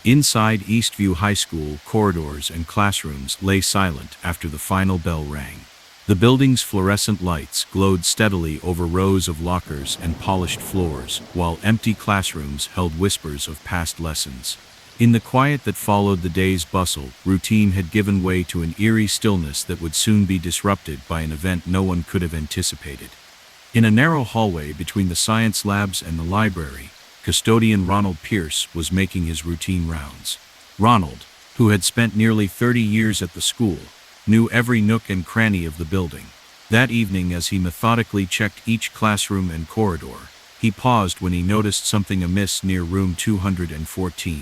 Inside Eastview High School, corridors and classrooms lay silent after the final bell rang. The building's fluorescent lights glowed steadily over rows of lockers and polished floors, while empty classrooms held whispers of past lessons. In the quiet that followed the day's bustle, routine had given way to an eerie stillness that would soon be disrupted by an event no one could have anticipated. In a narrow hallway between the science labs and the library, custodian Ronald Pierce was making his routine rounds. Ronald, who had spent nearly 30 years at the school, knew every nook and cranny of the building. That evening, as he methodically checked each classroom and corridor, he paused when he noticed something amiss near room 214.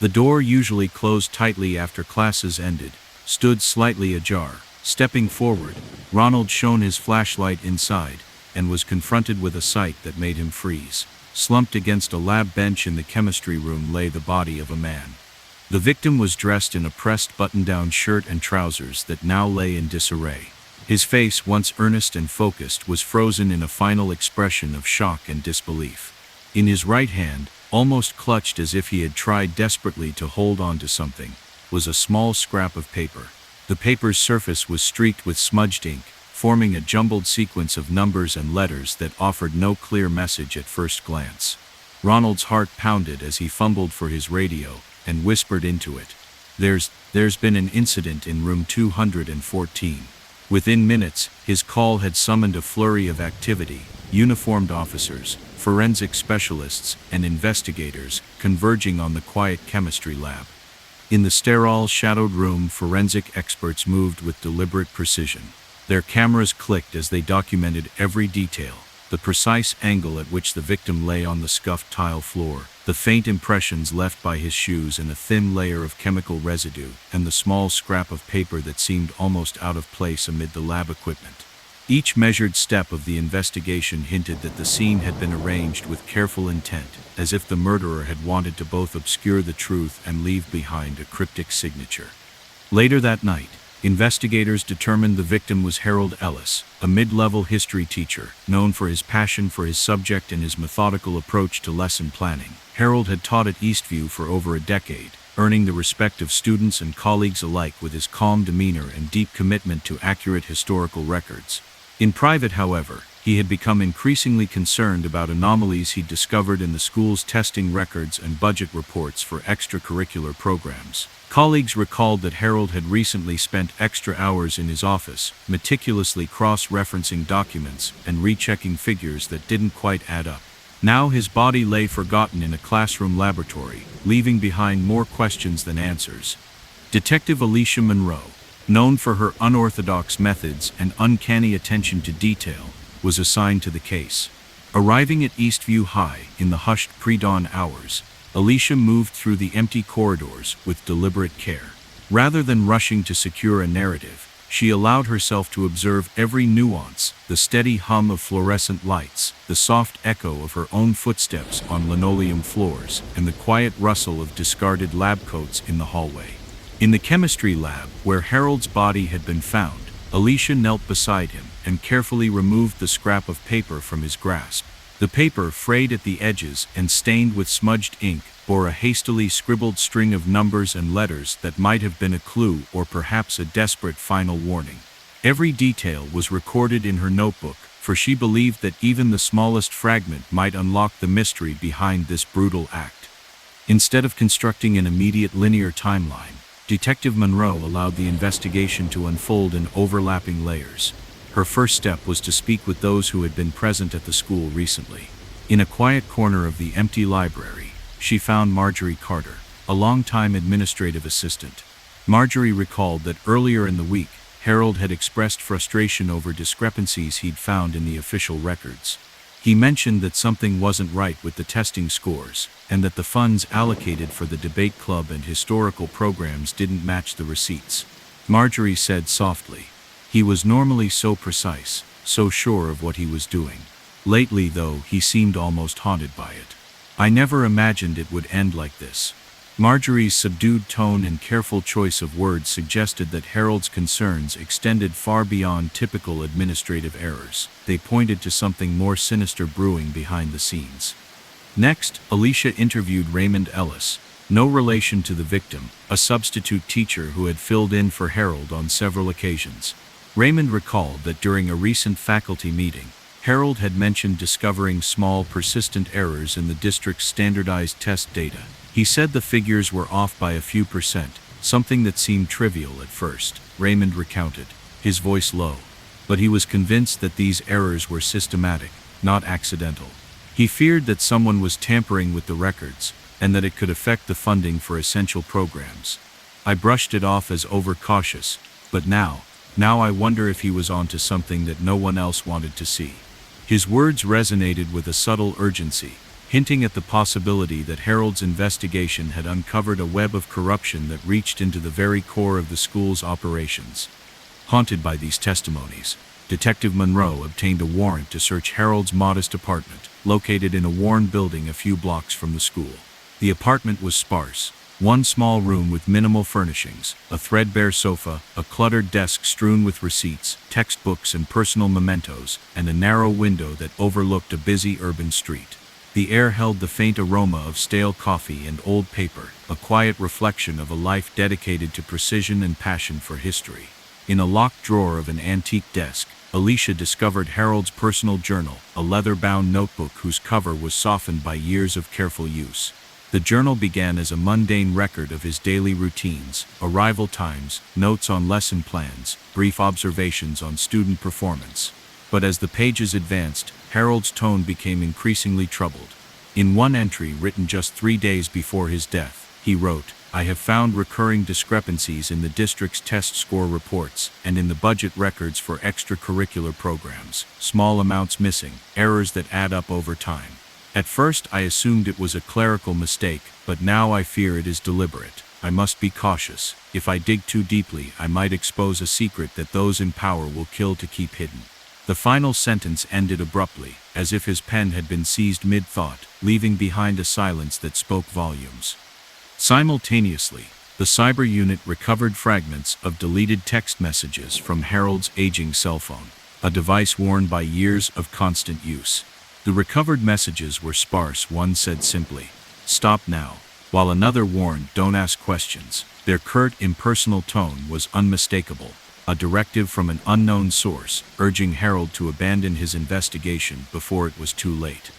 The door, usually closed tightly after classes ended, stood slightly ajar. Stepping forward, Ronald shone his flashlight inside and was confronted with a sight that made him freeze. Slumped against a lab bench in the chemistry room lay the body of a man. The victim was dressed in a pressed button-down shirt and trousers that now lay in disarray. His face, once earnest and focused, was frozen in a final expression of shock and disbelief. In his right hand, almost clutched as if he had tried desperately to hold on to something, was a small scrap of paper. The paper's surface was streaked with smudged ink, forming a jumbled sequence of numbers and letters that offered no clear message at first glance. Ronald's heart pounded as he fumbled for his radio and whispered into it, There's been an incident in room 214. Within minutes, his call had summoned a flurry of activity, uniformed officers, forensic specialists, and investigators converging on the quiet chemistry lab. In the sterile, shadowed room, forensic experts moved with deliberate precision. Their cameras clicked as they documented every detail: the precise angle at which the victim lay on the scuffed tile floor, the faint impressions left by his shoes in a thin layer of chemical residue, and the small scrap of paper that seemed almost out of place amid the lab equipment. Each measured step of the investigation hinted that the scene had been arranged with careful intent, as if the murderer had wanted to both obscure the truth and leave behind a cryptic signature. Later that night, investigators determined the victim was Harold Ellis, a mid-level history teacher, known for his passion for his subject and his methodical approach to lesson planning. Harold had taught at Eastview for over a decade, earning the respect of students and colleagues alike with his calm demeanor and deep commitment to accurate historical records. In private, however, he had become increasingly concerned about anomalies he'd discovered in the school's testing records and budget reports for extracurricular programs. Colleagues recalled that Harold had recently spent extra hours in his office, meticulously cross-referencing documents and rechecking figures that didn't quite add up. Now his body lay forgotten in a classroom laboratory, leaving behind more questions than answers. Detective Alicia Monroe, known for her unorthodox methods and uncanny attention to detail, was assigned to the case. Arriving at Eastview High in the hushed pre-dawn hours, Alicia moved through the empty corridors with deliberate care. Rather than rushing to secure a narrative, she allowed herself to observe every nuance: the steady hum of fluorescent lights, the soft echo of her own footsteps on linoleum floors, and the quiet rustle of discarded lab coats in the hallway. In the chemistry lab, where Harold's body had been found, Alicia knelt beside him and carefully removed the scrap of paper from his grasp. The paper, frayed at the edges and stained with smudged ink, bore a hastily scribbled string of numbers and letters that might have been a clue or perhaps a desperate final warning. Every detail was recorded in her notebook, for she believed that even the smallest fragment might unlock the mystery behind this brutal act. Instead of constructing an immediate linear timeline, Detective Monroe allowed the investigation to unfold in overlapping layers. Her first step was to speak with those who had been present at the school recently. In a quiet corner of the empty library, she found Marjorie Carter, a longtime administrative assistant. Marjorie recalled that earlier in the week, Harold had expressed frustration over discrepancies he'd found in the official records. He mentioned that something wasn't right with the testing scores, and that the funds allocated for the debate club and historical programs didn't match the receipts. Marjorie said softly, "He was normally so precise, so sure of what he was doing. Lately, though, he seemed almost haunted by it. I never imagined it would end like this." Marjorie's subdued tone and careful choice of words suggested that Harold's concerns extended far beyond typical administrative errors. They pointed to something more sinister brewing behind the scenes. Next, Alicia interviewed Raymond Ellis, No relation to the victim, a substitute teacher who had filled in for Harold on several occasions. Raymond recalled that during a recent faculty meeting, Harold had mentioned discovering small, persistent errors in the district's standardized test data. He said the figures were off by a few percent, something that seemed trivial at first, Raymond recounted, his voice low. But he was convinced that these errors were systematic, not accidental. He feared that someone was tampering with the records, and that it could affect the funding for essential programs. I brushed it off as overcautious, but now I wonder if he was onto something that no one else wanted to see. His words resonated with a subtle urgency, hinting at the possibility that Harold's investigation had uncovered a web of corruption that reached into the very core of the school's operations. Haunted by these testimonies, Detective Monroe obtained a warrant to search Harold's modest apartment, located in a worn building a few blocks from the school. The apartment was sparse. One small room with minimal furnishings, a threadbare sofa, a cluttered desk strewn with receipts, textbooks and personal mementos, and a narrow window that overlooked a busy urban street. The air held the faint aroma of stale coffee and old paper, a quiet reflection of a life dedicated to precision and passion for history. In a locked drawer of an antique desk, Alicia discovered Harold's personal journal, a leather-bound notebook whose cover was softened by years of careful use. The journal began as a mundane record of his daily routines, arrival times, notes on lesson plans, brief observations on student performance. But as the pages advanced, Harold's tone became increasingly troubled. In one entry written just 3 days before his death, he wrote, "I have found recurring discrepancies in the district's test score reports and in the budget records for extracurricular programs, small amounts missing, errors that add up over time. At first I assumed it was a clerical mistake, but now I fear it is deliberate. I must be cautious. If I dig too deeply, I might expose a secret that those in power will kill to keep hidden." The final sentence ended abruptly, as if his pen had been seized mid-thought, leaving behind a silence that spoke volumes. Simultaneously, the cyber unit recovered fragments of deleted text messages from Harold's aging cell phone, a device worn by years of constant use. The recovered messages were sparse. One said simply, "Stop now," while another warned, "Don't ask questions." Their curt, impersonal tone was unmistakable, a directive from an unknown source, urging Harold to abandon his investigation before it was too late.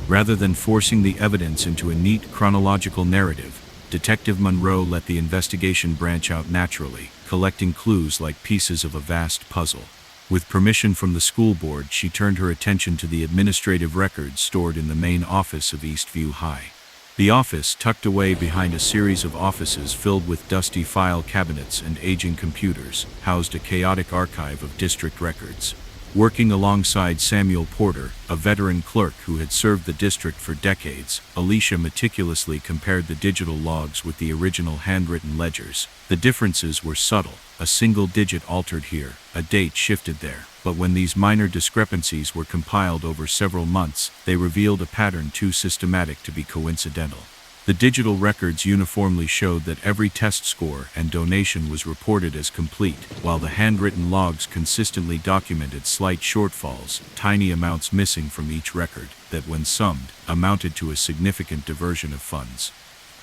Rather than forcing the evidence into a neat chronological narrative, Detective Monroe let the investigation branch out naturally, collecting clues like pieces of a vast puzzle. With permission from the school board, she turned her attention to the administrative records stored in the main office of Eastview High. The office, tucked away behind a series of offices filled with dusty file cabinets and aging computers, housed a chaotic archive of district records. Working alongside Samuel Porter, a veteran clerk who had served the district for decades, Alicia meticulously compared the digital logs with the original handwritten ledgers. The differences were subtle. A single digit altered here, a date shifted there, but when these minor discrepancies were compiled over several months, they revealed a pattern too systematic to be coincidental. The digital records uniformly showed that every test score and donation was reported as complete, while the handwritten logs consistently documented slight shortfalls, tiny amounts missing from each record, that when summed, amounted to a significant diversion of funds.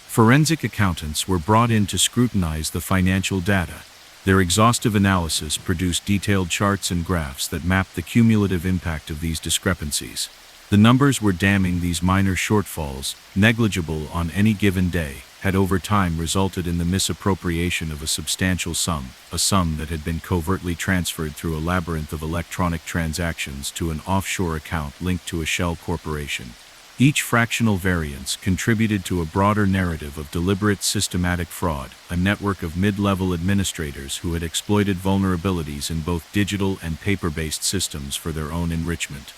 Forensic accountants were brought in to scrutinize the financial data. Their exhaustive analysis produced detailed charts and graphs that mapped the cumulative impact of these discrepancies. The numbers were damning. These minor shortfalls, negligible on any given day, had over time resulted in the misappropriation of a substantial sum, a sum that had been covertly transferred through a labyrinth of electronic transactions to an offshore account linked to a shell corporation. Each fractional variance contributed to a broader narrative of deliberate systematic fraud, a network of mid-level administrators who had exploited vulnerabilities in both digital and paper-based systems for their own enrichment.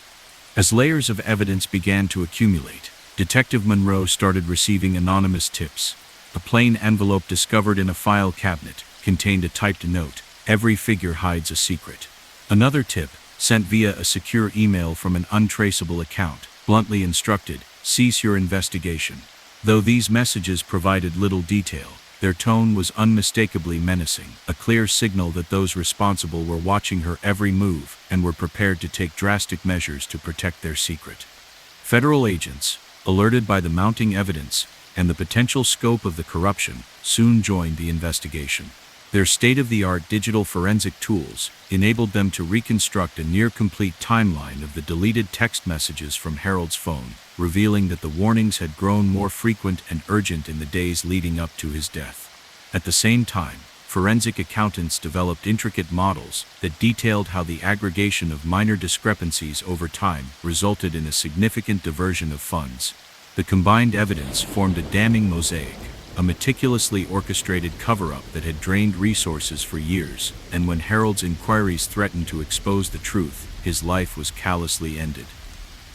As layers of evidence began to accumulate, Detective Monroe started receiving anonymous tips. A plain envelope discovered in a file cabinet contained a typed note, "Every figure hides a secret." Another tip, sent via a secure email from an untraceable account, bluntly instructed, "Cease your investigation." Though these messages provided little detail, their tone was unmistakably menacing, a clear signal that those responsible were watching her every move and were prepared to take drastic measures to protect their secret. Federal agents, alerted by the mounting evidence, and the potential scope of the corruption, soon joined the investigation. Their state-of-the-art digital forensic tools enabled them to reconstruct a near-complete timeline of the deleted text messages from Harold's phone, revealing that the warnings had grown more frequent and urgent in the days leading up to his death. At the same time, forensic accountants developed intricate models that detailed how the aggregation of minor discrepancies over time resulted in a significant diversion of funds. The combined evidence formed a damning mosaic, a meticulously orchestrated cover-up that had drained resources for years, and when Harold's inquiries threatened to expose the truth, his life was callously ended.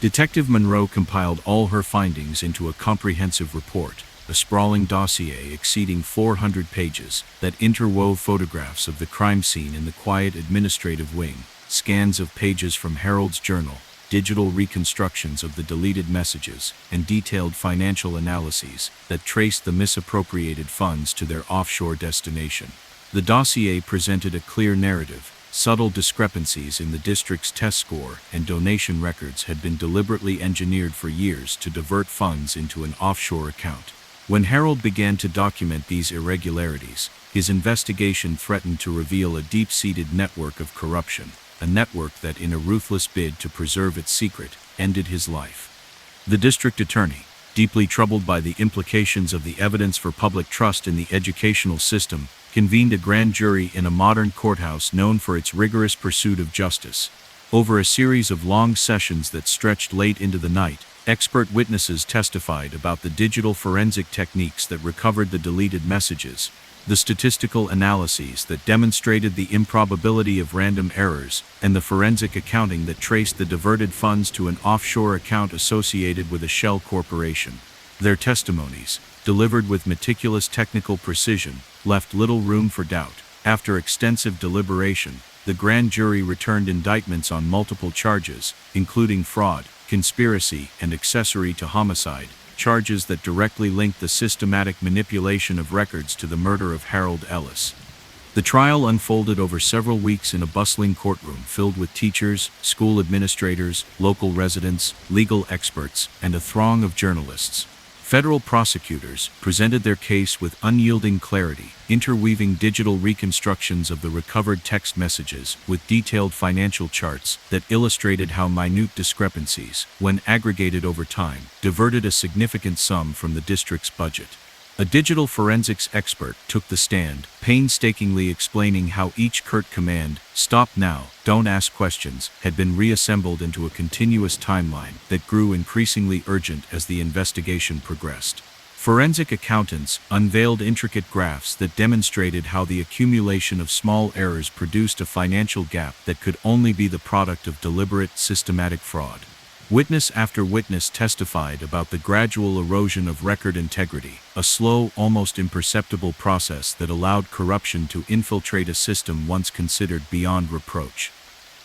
Detective Monroe compiled all her findings into a comprehensive report, a sprawling dossier exceeding 400 pages that interwove photographs of the crime scene in the quiet administrative wing, scans of pages from Harold's journal, digital reconstructions of the deleted messages, and detailed financial analyses that traced the misappropriated funds to their offshore destination. The dossier presented a clear narrative. Subtle discrepancies in the district's test score and donation records had been deliberately engineered for years to divert funds into an offshore account. When Harold began to document these irregularities, his investigation threatened to reveal a deep-seated network of corruption, a network that, in a ruthless bid to preserve its secret, ended his life. The district attorney, deeply troubled by the implications of the evidence for public trust in the educational system, convened a grand jury in a modern courthouse known for its rigorous pursuit of justice. Over a series of long sessions that stretched late into the night, expert witnesses testified about the digital forensic techniques that recovered the deleted messages, the statistical analyses that demonstrated the improbability of random errors, and the forensic accounting that traced the diverted funds to an offshore account associated with a shell corporation. Their testimonies, delivered with meticulous technical precision, left little room for doubt. After extensive deliberation, the grand jury returned indictments on multiple charges, including fraud, conspiracy, and accessory to homicide, charges that directly linked the systematic manipulation of records to the murder of Harold Ellis. The trial unfolded over several weeks in a bustling courtroom filled with teachers, school administrators, local residents, legal experts, and a throng of journalists. Federal prosecutors presented their case with unyielding clarity, interweaving digital reconstructions of the recovered text messages with detailed financial charts that illustrated how minute discrepancies, when aggregated over time, diverted a significant sum from the district's budget. A digital forensics expert took the stand, painstakingly explaining how each curt command, "Stop now, don't ask questions," had been reassembled into a continuous timeline that grew increasingly urgent as the investigation progressed. Forensic accountants unveiled intricate graphs that demonstrated how the accumulation of small errors produced a financial gap that could only be the product of deliberate, systematic fraud. Witness after witness testified about the gradual erosion of record integrity, a slow, almost imperceptible process that allowed corruption to infiltrate a system once considered beyond reproach.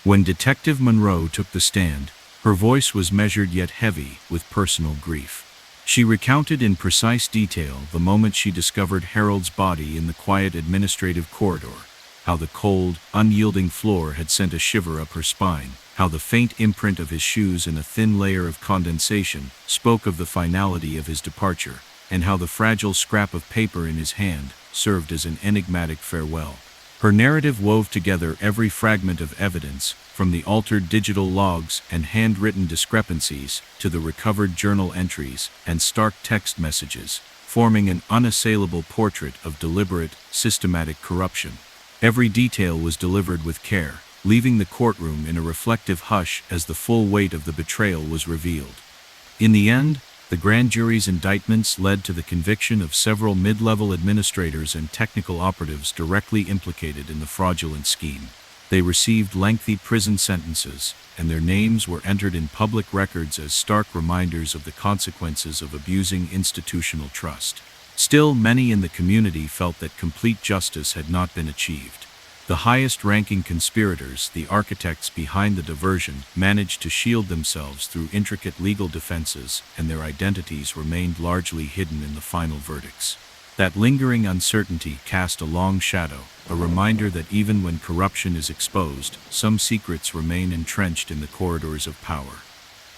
When Detective Monroe took the stand, her voice was measured yet heavy with personal grief. She recounted in precise detail the moment she discovered Harold's body in the quiet administrative corridor, how the cold, unyielding floor had sent a shiver up her spine, how the faint imprint of his shoes in a thin layer of condensation spoke of the finality of his departure, and how the fragile scrap of paper in his hand served as an enigmatic farewell. Her narrative wove together every fragment of evidence, from the altered digital logs and handwritten discrepancies to the recovered journal entries and stark text messages, forming an unassailable portrait of deliberate, systematic corruption. Every detail was delivered with care, leaving the courtroom in a reflective hush as the full weight of the betrayal was revealed. In the end, the grand jury's indictments led to the conviction of several mid-level administrators and technical operatives directly implicated in the fraudulent scheme. They received lengthy prison sentences, and their names were entered in public records as stark reminders of the consequences of abusing institutional trust. Still, many in the community felt that complete justice had not been achieved. The highest-ranking conspirators, the architects behind the diversion, managed to shield themselves through intricate legal defenses, and their identities remained largely hidden in the final verdicts. That lingering uncertainty cast a long shadow, a reminder that even when corruption is exposed, some secrets remain entrenched in the corridors of power.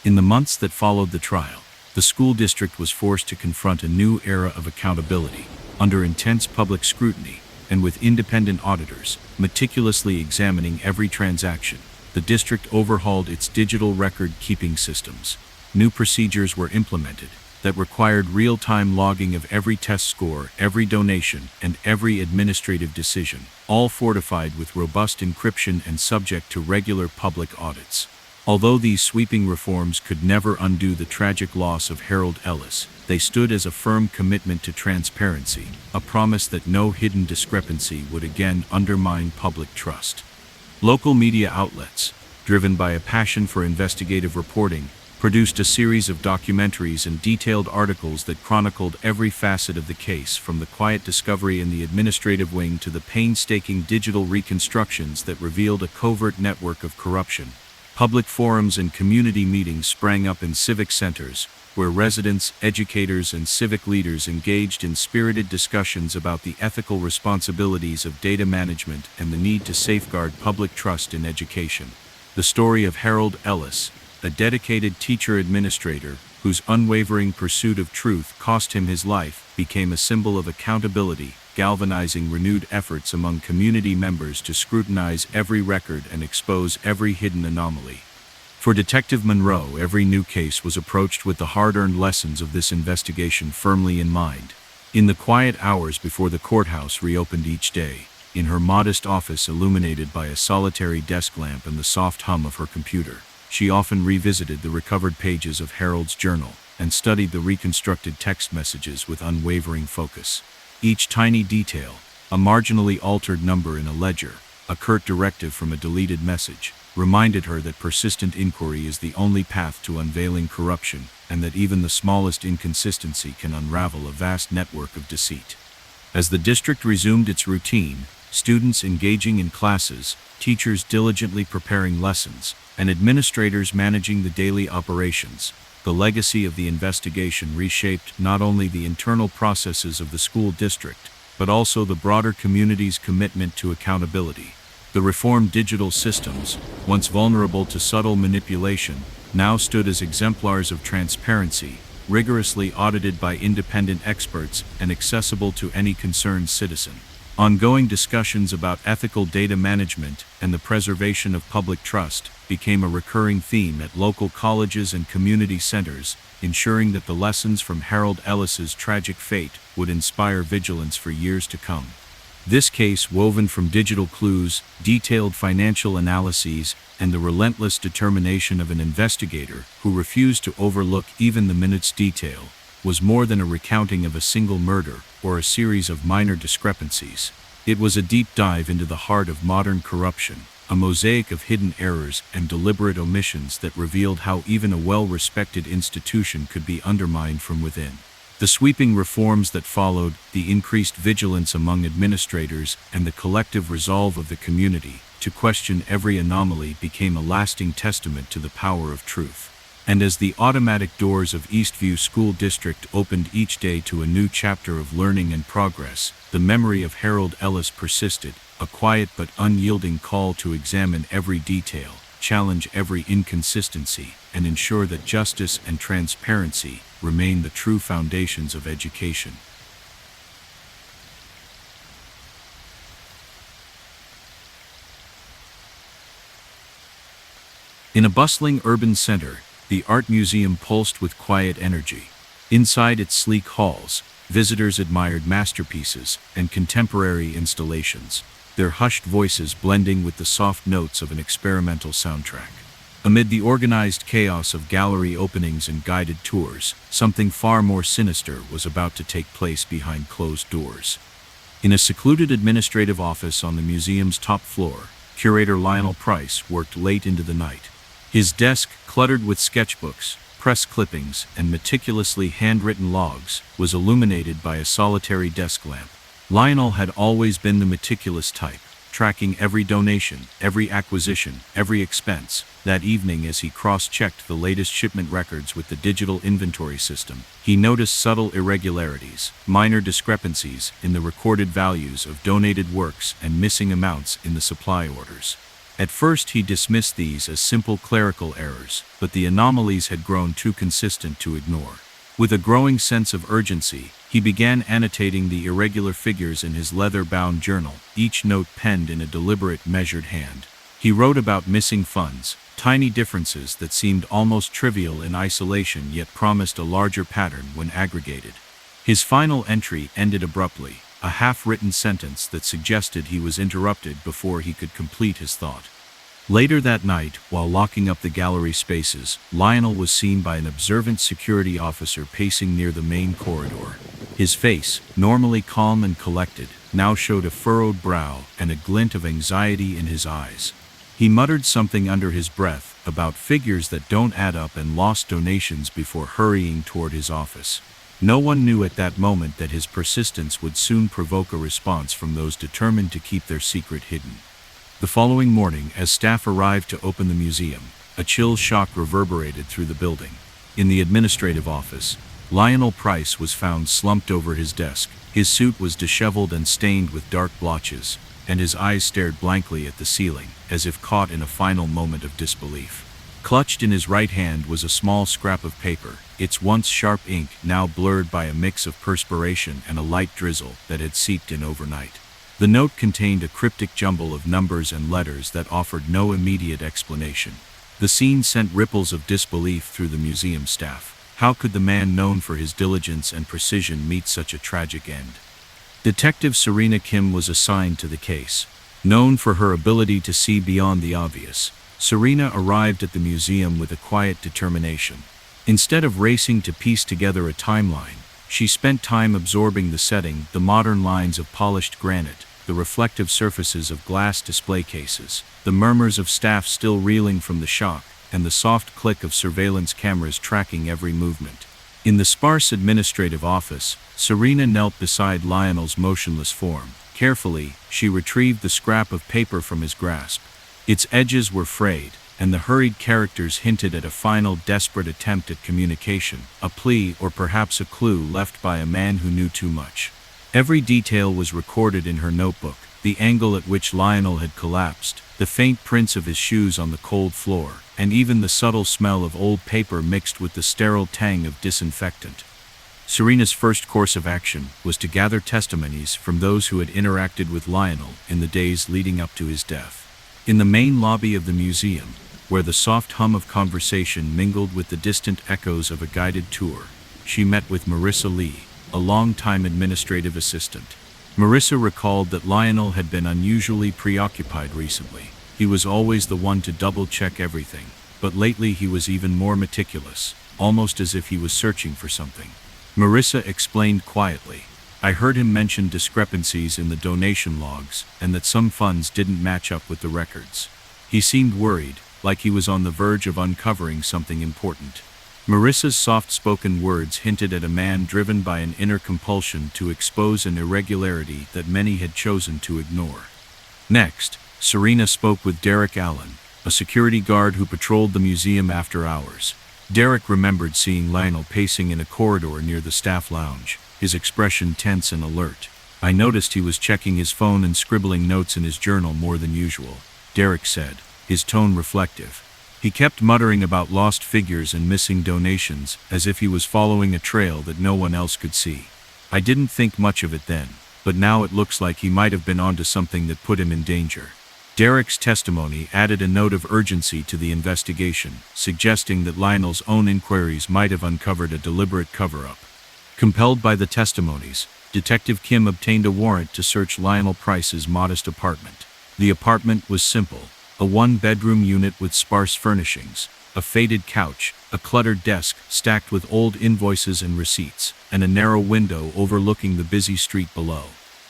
In the months that followed the trial, the school district was forced to confront a new era of accountability, under intense public scrutiny, and with independent auditors, meticulously examining every transaction. The district overhauled its digital record-keeping systems. New procedures were implemented that required real-time logging of every test score, every donation, and every administrative decision, all fortified with robust encryption and subject to regular public audits. Although these sweeping reforms could never undo the tragic loss of Harold Ellis, they stood as a firm commitment to transparency, a promise that no hidden discrepancy would again undermine public trust. Local media outlets, driven by a passion for investigative reporting, produced a series of documentaries and detailed articles that chronicled every facet of the case, from the quiet discovery in the administrative wing to the painstaking digital reconstructions that revealed a covert network of corruption. Public forums and community meetings sprang up in civic centers, where residents, educators, and civic leaders engaged in spirited discussions about the ethical responsibilities of data management and the need to safeguard public trust in education. The story of Harold Ellis, a dedicated teacher-administrator whose unwavering pursuit of truth cost him his life, became a symbol of accountability, galvanizing renewed efforts among community members to scrutinize every record and expose every hidden anomaly. For Detective Monroe, every new case was approached with the hard-earned lessons of this investigation firmly in mind. In the quiet hours before the courthouse reopened each day, in her modest office illuminated by a solitary desk lamp and the soft hum of her computer, she often revisited the recovered pages of Harold's journal and studied the reconstructed text messages with unwavering focus. Each tiny detail, a marginally altered number in a ledger, a curt directive from a deleted message, reminded her that persistent inquiry is the only path to unveiling corruption, and that even the smallest inconsistency can unravel a vast network of deceit. As the district resumed its routine, students engaging in classes, teachers diligently preparing lessons, and administrators managing the daily operations, the legacy of the investigation reshaped not only the internal processes of the school district, but also the broader community's commitment to accountability. The reformed digital systems, once vulnerable to subtle manipulation, now stood as exemplars of transparency, rigorously audited by independent experts and accessible to any concerned citizen. Ongoing discussions about ethical data management and the preservation of public trust became a recurring theme at local colleges and community centers, ensuring that the lessons from Harold Ellis's tragic fate would inspire vigilance for years to come. This case, woven from digital clues, detailed financial analyses, and the relentless determination of an investigator who refused to overlook even the minute's detail, was more than a recounting of a single murder or a series of minor discrepancies. It was a deep dive into the heart of modern corruption, a mosaic of hidden errors and deliberate omissions that revealed how even a well-respected institution could be undermined from within. The sweeping reforms that followed, the increased vigilance among administrators, and the collective resolve of the community to question every anomaly became a lasting testament to the power of truth. And as the automatic doors of Eastview School District opened each day to a new chapter of learning and progress, the memory of Harold Ellis persisted, a quiet but unyielding call to examine every detail, challenge every inconsistency, and ensure that justice and transparency remain the true foundations of education. In a bustling urban center, the art museum pulsed with quiet energy. Inside its sleek halls, visitors admired masterpieces and contemporary installations, their hushed voices blending with the soft notes of an experimental soundtrack. Amid the organized chaos of gallery openings and guided tours, something far more sinister was about to take place behind closed doors. In a secluded administrative office on the museum's top floor, curator Lionel Price worked late into the night. His desk, cluttered with sketchbooks, press clippings, and meticulously handwritten logs, was illuminated by a solitary desk lamp. Lionel had always been the meticulous type, tracking every donation, every acquisition, every expense. That evening, as he cross-checked the latest shipment records with the digital inventory system, he noticed subtle irregularities, minor discrepancies in the recorded values of donated works and missing amounts in the supply orders. At first he dismissed these as simple clerical errors, but the anomalies had grown too consistent to ignore. With a growing sense of urgency, he began annotating the irregular figures in his leather-bound journal, each note penned in a deliberate, measured hand. He wrote about missing funds, tiny differences that seemed almost trivial in isolation yet promised a larger pattern when aggregated. His final entry ended abruptly, a half-written sentence that suggested he was interrupted before he could complete his thought. Later that night, while locking up the gallery spaces, Lionel was seen by an observant security officer pacing near the main corridor. His face, normally calm and collected, now showed a furrowed brow and a glint of anxiety in his eyes. He muttered something under his breath about figures that don't add up and lost donations before hurrying toward his office. No one knew at that moment that his persistence would soon provoke a response from those determined to keep their secret hidden. The following morning, as staff arrived to open the museum, a chill shock reverberated through the building. In the administrative office, Lionel Price was found slumped over his desk. His suit was disheveled and stained with dark blotches, and his eyes stared blankly at the ceiling, as if caught in a final moment of disbelief. Clutched in his right hand was a small scrap of paper, its once sharp ink now blurred by a mix of perspiration and a light drizzle that had seeped in overnight. The note contained a cryptic jumble of numbers and letters that offered no immediate explanation. The scene sent ripples of disbelief through the museum staff. How could the man known for his diligence and precision meet such a tragic end? Detective Serena Kim was assigned to the case. Known for her ability to see beyond the obvious, Serena arrived at the museum with a quiet determination. Instead of racing to piece together a timeline, she spent time absorbing the setting, the modern lines of polished granite, the reflective surfaces of glass display cases, the murmurs of staff still reeling from the shock, and the soft click of surveillance cameras tracking every movement. In the sparse administrative office, Serena knelt beside Lionel's motionless form. Carefully, she retrieved the scrap of paper from his grasp. Its edges were frayed, and the hurried characters hinted at a final desperate attempt at communication, a plea or perhaps a clue left by a man who knew too much. Every detail was recorded in her notebook: the angle at which Lionel had collapsed, the faint prints of his shoes on the cold floor, and even the subtle smell of old paper mixed with the sterile tang of disinfectant. Serena's first course of action was to gather testimonies from those who had interacted with Lionel in the days leading up to his death. In the main lobby of the museum, where the soft hum of conversation mingled with the distant echoes of a guided tour, she met with Marissa Lee, a long-time administrative assistant. Marissa recalled that Lionel had been unusually preoccupied recently. He was always the one to double-check everything, but lately he was even more meticulous, almost as if he was searching for something. Marissa explained quietly, "I heard him mention discrepancies in the donation logs and that some funds didn't match up with the records. He seemed worried, like he was on the verge of uncovering something important." Marissa's soft-spoken words hinted at a man driven by an inner compulsion to expose an irregularity that many had chosen to ignore. Next, Serena spoke with Derek Allen, a security guard who patrolled the museum after hours. Derek remembered seeing Lionel pacing in a corridor near the staff lounge, his expression tense and alert. "I noticed he was checking his phone and scribbling notes in his journal more than usual," Derek said, his tone reflective. He kept muttering about lost figures and missing donations, as if he was following a trail that no one else could see. "I didn't think much of it then, but now it looks like he might have been onto something that put him in danger." Derek's testimony added a note of urgency to the investigation, suggesting that Lionel's own inquiries might have uncovered a deliberate cover-up. Compelled by the testimonies, Detective Kim obtained a warrant to search Lionel Price's modest apartment. The apartment was simple: a one-bedroom unit with sparse furnishings, a faded couch, a cluttered desk stacked with old invoices and receipts, and a narrow window overlooking the busy street below.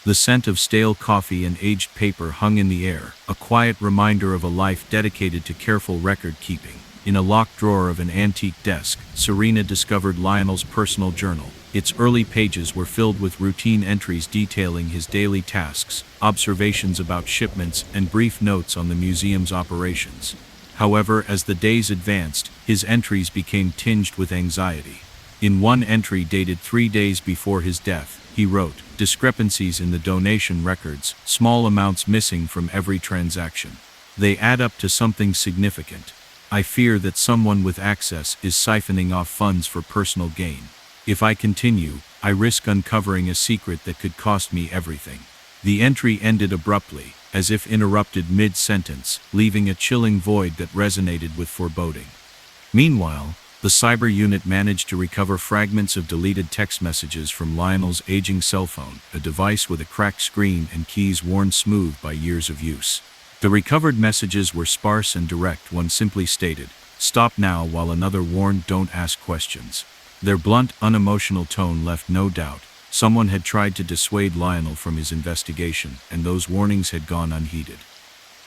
The scent of stale coffee and aged paper hung in the air, a quiet reminder of a life dedicated to careful record-keeping. In a locked drawer of an antique desk, Serena discovered Lionel's personal journal. Its early pages were filled with routine entries detailing his daily tasks, observations about shipments, and brief notes on the museum's operations. However, as the days advanced, his entries became tinged with anxiety. In one entry dated 3 days before his death, he wrote, "Discrepancies in the donation records, small amounts missing from every transaction. They add up to something significant. I fear that someone with access is siphoning off funds for personal gain." If I continue, I risk uncovering a secret that could cost me everything. The entry ended abruptly, as if interrupted mid-sentence, leaving a chilling void that resonated with foreboding. Meanwhile, the cyber unit managed to recover fragments of deleted text messages from Lionel's aging cell phone, a device with a cracked screen and keys worn smooth by years of use. The recovered messages were sparse and direct. One simply stated, "Stop now," while another warned, "Don't ask questions." Their blunt, unemotional tone left no doubt. Someone had tried to dissuade Lionel from his investigation, and those warnings had gone unheeded.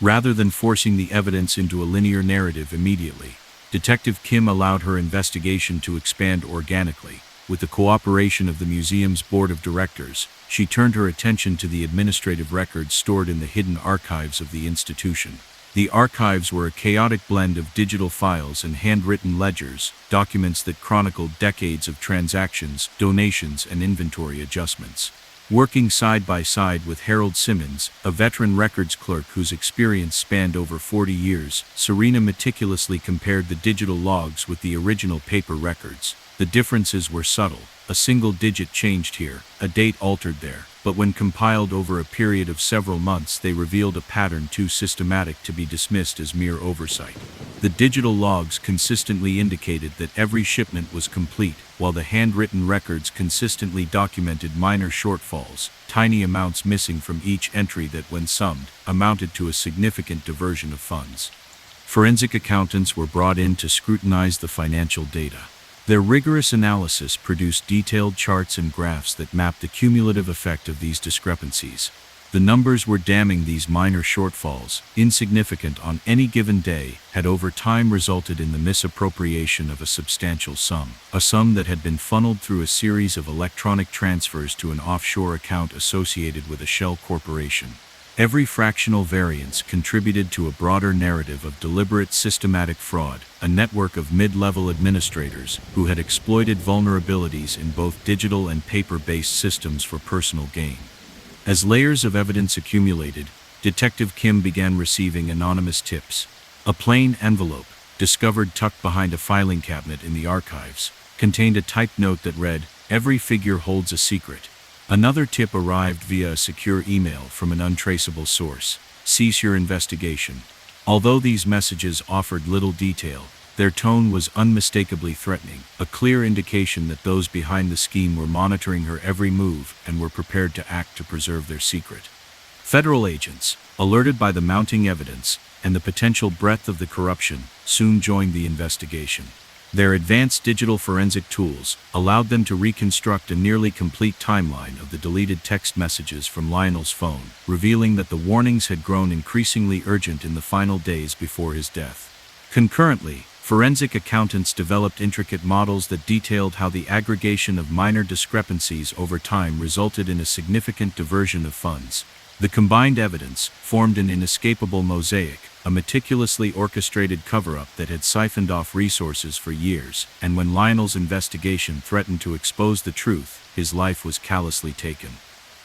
Rather than forcing the evidence into a linear narrative immediately, Detective Kim allowed her investigation to expand organically. With the cooperation of the museum's board of directors, she turned her attention to the administrative records stored in the hidden archives of the institution. The archives were a chaotic blend of digital files and handwritten ledgers, documents that chronicled decades of transactions, donations, and inventory adjustments. Working side by side with Harold Simmons, a veteran records clerk whose experience spanned over 40 years, Serena meticulously compared the digital logs with the original paper records. The differences were subtle. A single digit changed here, a date altered there, but when compiled over a period of several months, they revealed a pattern too systematic to be dismissed as mere oversight. The digital logs consistently indicated that every shipment was complete, while the handwritten records consistently documented minor shortfalls, tiny amounts missing from each entry that, when summed, amounted to a significant diversion of funds. Forensic accountants were brought in to scrutinize the financial data. Their rigorous analysis produced detailed charts and graphs that mapped the cumulative effect of these discrepancies. The numbers were damning. These minor shortfalls, insignificant on any given day, had over time resulted in the misappropriation of a substantial sum, a sum that had been funneled through a series of electronic transfers to an offshore account associated with a shell corporation. Every fractional variance contributed to a broader narrative of deliberate systematic fraud, a network of mid-level administrators who had exploited vulnerabilities in both digital and paper-based systems for personal gain. As layers of evidence accumulated, Detective Kim began receiving anonymous tips. A plain envelope, discovered tucked behind a filing cabinet in the archives, contained a typed note that read, "Every figure holds a secret." Another tip arrived via a secure email from an untraceable source. "Cease your investigation." Although these messages offered little detail, their tone was unmistakably threatening, a clear indication that those behind the scheme were monitoring her every move and were prepared to act to preserve their secret. Federal agents, alerted by the mounting evidence and the potential breadth of the corruption, soon joined the investigation. Their advanced digital forensic tools allowed them to reconstruct a nearly complete timeline of the deleted text messages from Lionel's phone, revealing that the warnings had grown increasingly urgent in the final days before his death. Concurrently, forensic accountants developed intricate models that detailed how the aggregation of minor discrepancies over time resulted in a significant diversion of funds. The combined evidence formed an inescapable mosaic, a meticulously orchestrated cover-up that had siphoned off resources for years, and when Lionel's investigation threatened to expose the truth, his life was callously taken.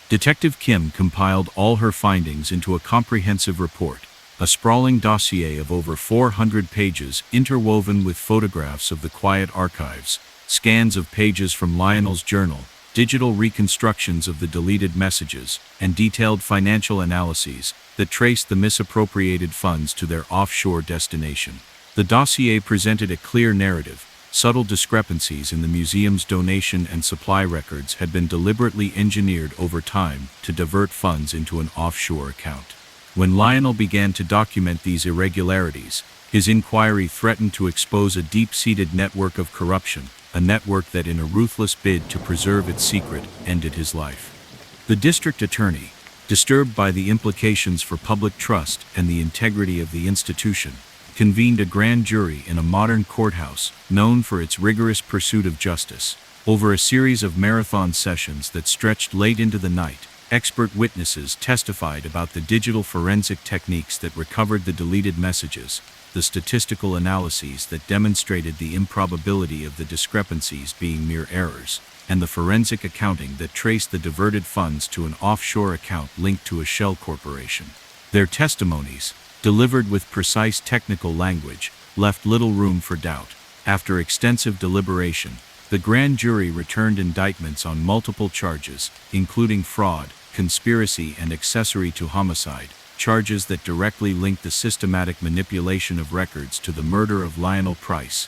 Detective Kim compiled all her findings into a comprehensive report, a sprawling dossier of over 400 pages interwoven with photographs of the quiet archives, scans of pages from Lionel's journal, digital reconstructions of the deleted messages, and detailed financial analyses that traced the misappropriated funds to their offshore destination. The dossier presented a clear narrative. Subtle discrepancies in the museum's donation and supply records had been deliberately engineered over time to divert funds into an offshore account. When Lionel began to document these irregularities, his inquiry threatened to expose a deep-seated network of corruption, a network that, in a ruthless bid to preserve its secret, ended his life. The district attorney, disturbed by the implications for public trust and the integrity of the institution, convened a grand jury in a modern courthouse known for its rigorous pursuit of justice. Over a series of marathon sessions that stretched late into the night, expert witnesses testified about the digital forensic techniques that recovered the deleted messages, the statistical analyses that demonstrated the improbability of the discrepancies being mere errors, and the forensic accounting that traced the diverted funds to an offshore account linked to a shell corporation. Their testimonies, delivered with precise technical language, left little room for doubt. After extensive deliberation, The grand jury returned indictments on multiple charges, including fraud, conspiracy, and accessory to homicide, charges that directly linked the systematic manipulation of records to the murder of Lionel Price.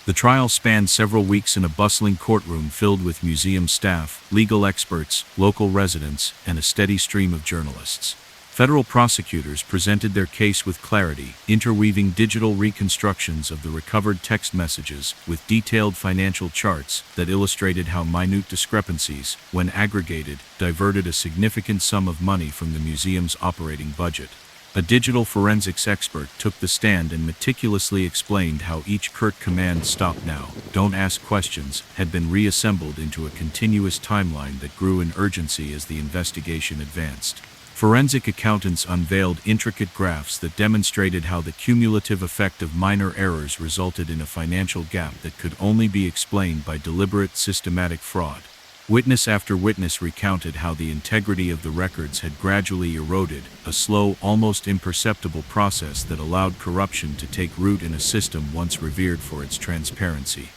The trial spanned several weeks in a bustling courtroom filled with museum staff, legal experts, local residents, and a steady stream of journalists. Federal prosecutors presented their case with clarity, interweaving digital reconstructions of the recovered text messages with detailed financial charts that illustrated how minute discrepancies, when aggregated, diverted a significant sum of money from the museum's operating budget. A digital forensics expert took the stand and meticulously explained how each curt command "stop now, don't ask questions" had been reassembled into a continuous timeline that grew in urgency as the investigation advanced. Forensic accountants unveiled intricate graphs that demonstrated how the cumulative effect of minor errors resulted in a financial gap that could only be explained by deliberate, systematic fraud. Witness after witness recounted how the integrity of the records had gradually eroded, a slow, almost imperceptible process that allowed corruption to take root in a system once revered for its transparency.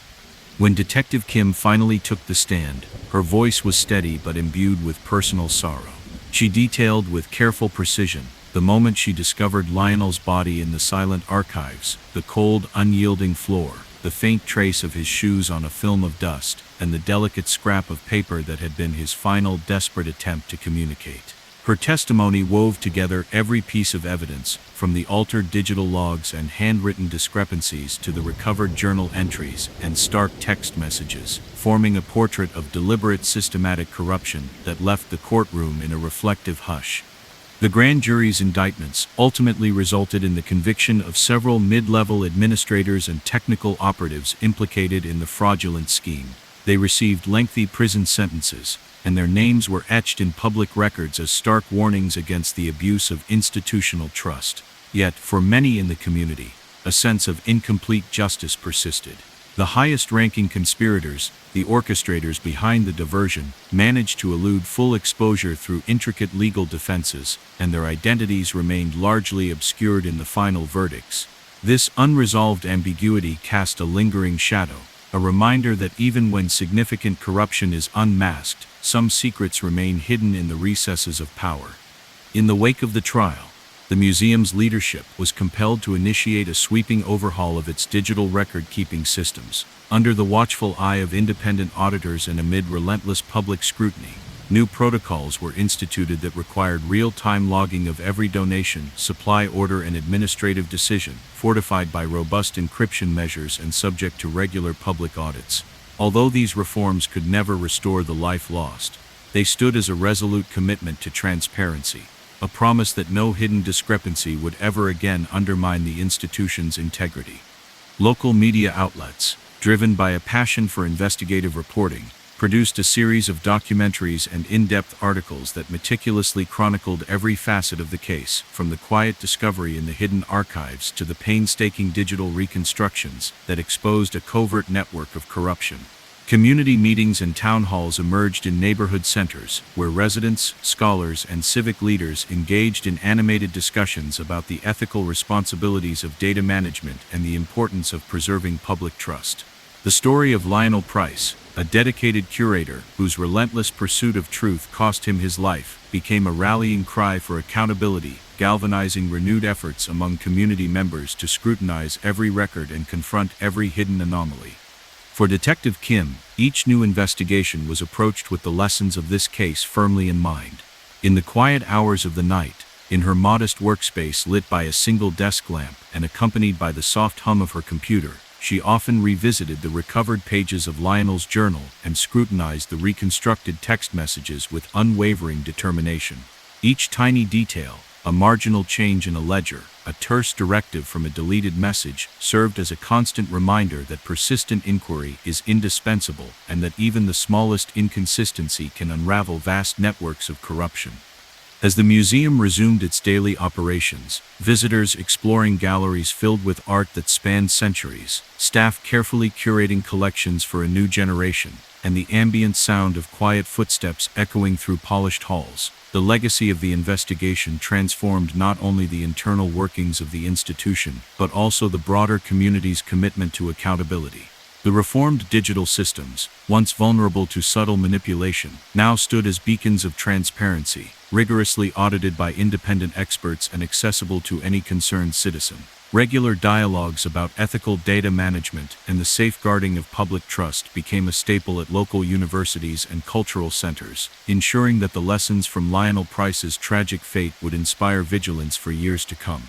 When Detective Kim finally took the stand, her voice was steady but imbued with personal sorrow. She detailed with careful precision the moment she discovered Lionel's body in the silent archives, the cold, unyielding floor, the faint trace of his shoes on a film of dust, and the delicate scrap of paper that had been his final desperate attempt to communicate. Her testimony wove together every piece of evidence, from the altered digital logs and handwritten discrepancies to the recovered journal entries and stark text messages, forming a portrait of deliberate, systematic corruption that left the courtroom in a reflective hush. The grand jury's indictments ultimately resulted in the conviction of several mid-level administrators and technical operatives implicated in the fraudulent scheme. They received lengthy prison sentences, and their names were etched in public records as stark warnings against the abuse of institutional trust. Yet, for many in the community, a sense of incomplete justice persisted. The highest-ranking conspirators, the orchestrators behind the diversion, managed to elude full exposure through intricate legal defenses, and their identities remained largely obscured in the final verdicts. This unresolved ambiguity cast a lingering shadow, a reminder that even when significant corruption is unmasked, some secrets remain hidden in the recesses of power. In the wake of the trial, the museum's leadership was compelled to initiate a sweeping overhaul of its digital record-keeping systems. Under the watchful eye of independent auditors and amid relentless public scrutiny, new protocols were instituted that required real-time logging of every donation, supply order, and administrative decision, fortified by robust encryption measures and subject to regular public audits. Although these reforms could never restore the life lost, they stood as a resolute commitment to transparency, a promise that no hidden discrepancy would ever again undermine the institution's integrity. Local media outlets, driven by a passion for investigative reporting, produced a series of documentaries and in-depth articles that meticulously chronicled every facet of the case, from the quiet discovery in the hidden archives to the painstaking digital reconstructions that exposed a covert network of corruption. Community meetings and town halls emerged in neighborhood centers, where residents, scholars, and civic leaders engaged in animated discussions about the ethical responsibilities of data management and the importance of preserving public trust. The story of Lionel Price, a dedicated curator whose relentless pursuit of truth cost him his life, became a rallying cry for accountability, galvanizing renewed efforts among community members to scrutinize every record and confront every hidden anomaly. For Detective Kim, each new investigation was approached with the lessons of this case firmly in mind. In the quiet hours of the night, in her modest workspace lit by a single desk lamp and accompanied by the soft hum of her computer, she often revisited the recovered pages of Lionel's journal and scrutinized the reconstructed text messages with unwavering determination. Each tiny detail, a marginal change in a ledger, a terse directive from a deleted message, served as a constant reminder that persistent inquiry is indispensable and that even the smallest inconsistency can unravel vast networks of corruption. As the museum resumed its daily operations, visitors exploring galleries filled with art that spanned centuries, staff carefully curating collections for a new generation, and the ambient sound of quiet footsteps echoing through polished halls, the legacy of the investigation transformed not only the internal workings of the institution, but also the broader community's commitment to accountability. The reformed digital systems, once vulnerable to subtle manipulation, now stood as beacons of transparency, rigorously audited by independent experts and accessible to any concerned citizen. Regular dialogues about ethical data management and the safeguarding of public trust became a staple at local universities and cultural centers, ensuring that the lessons from Lionel Price's tragic fate would inspire vigilance for years to come.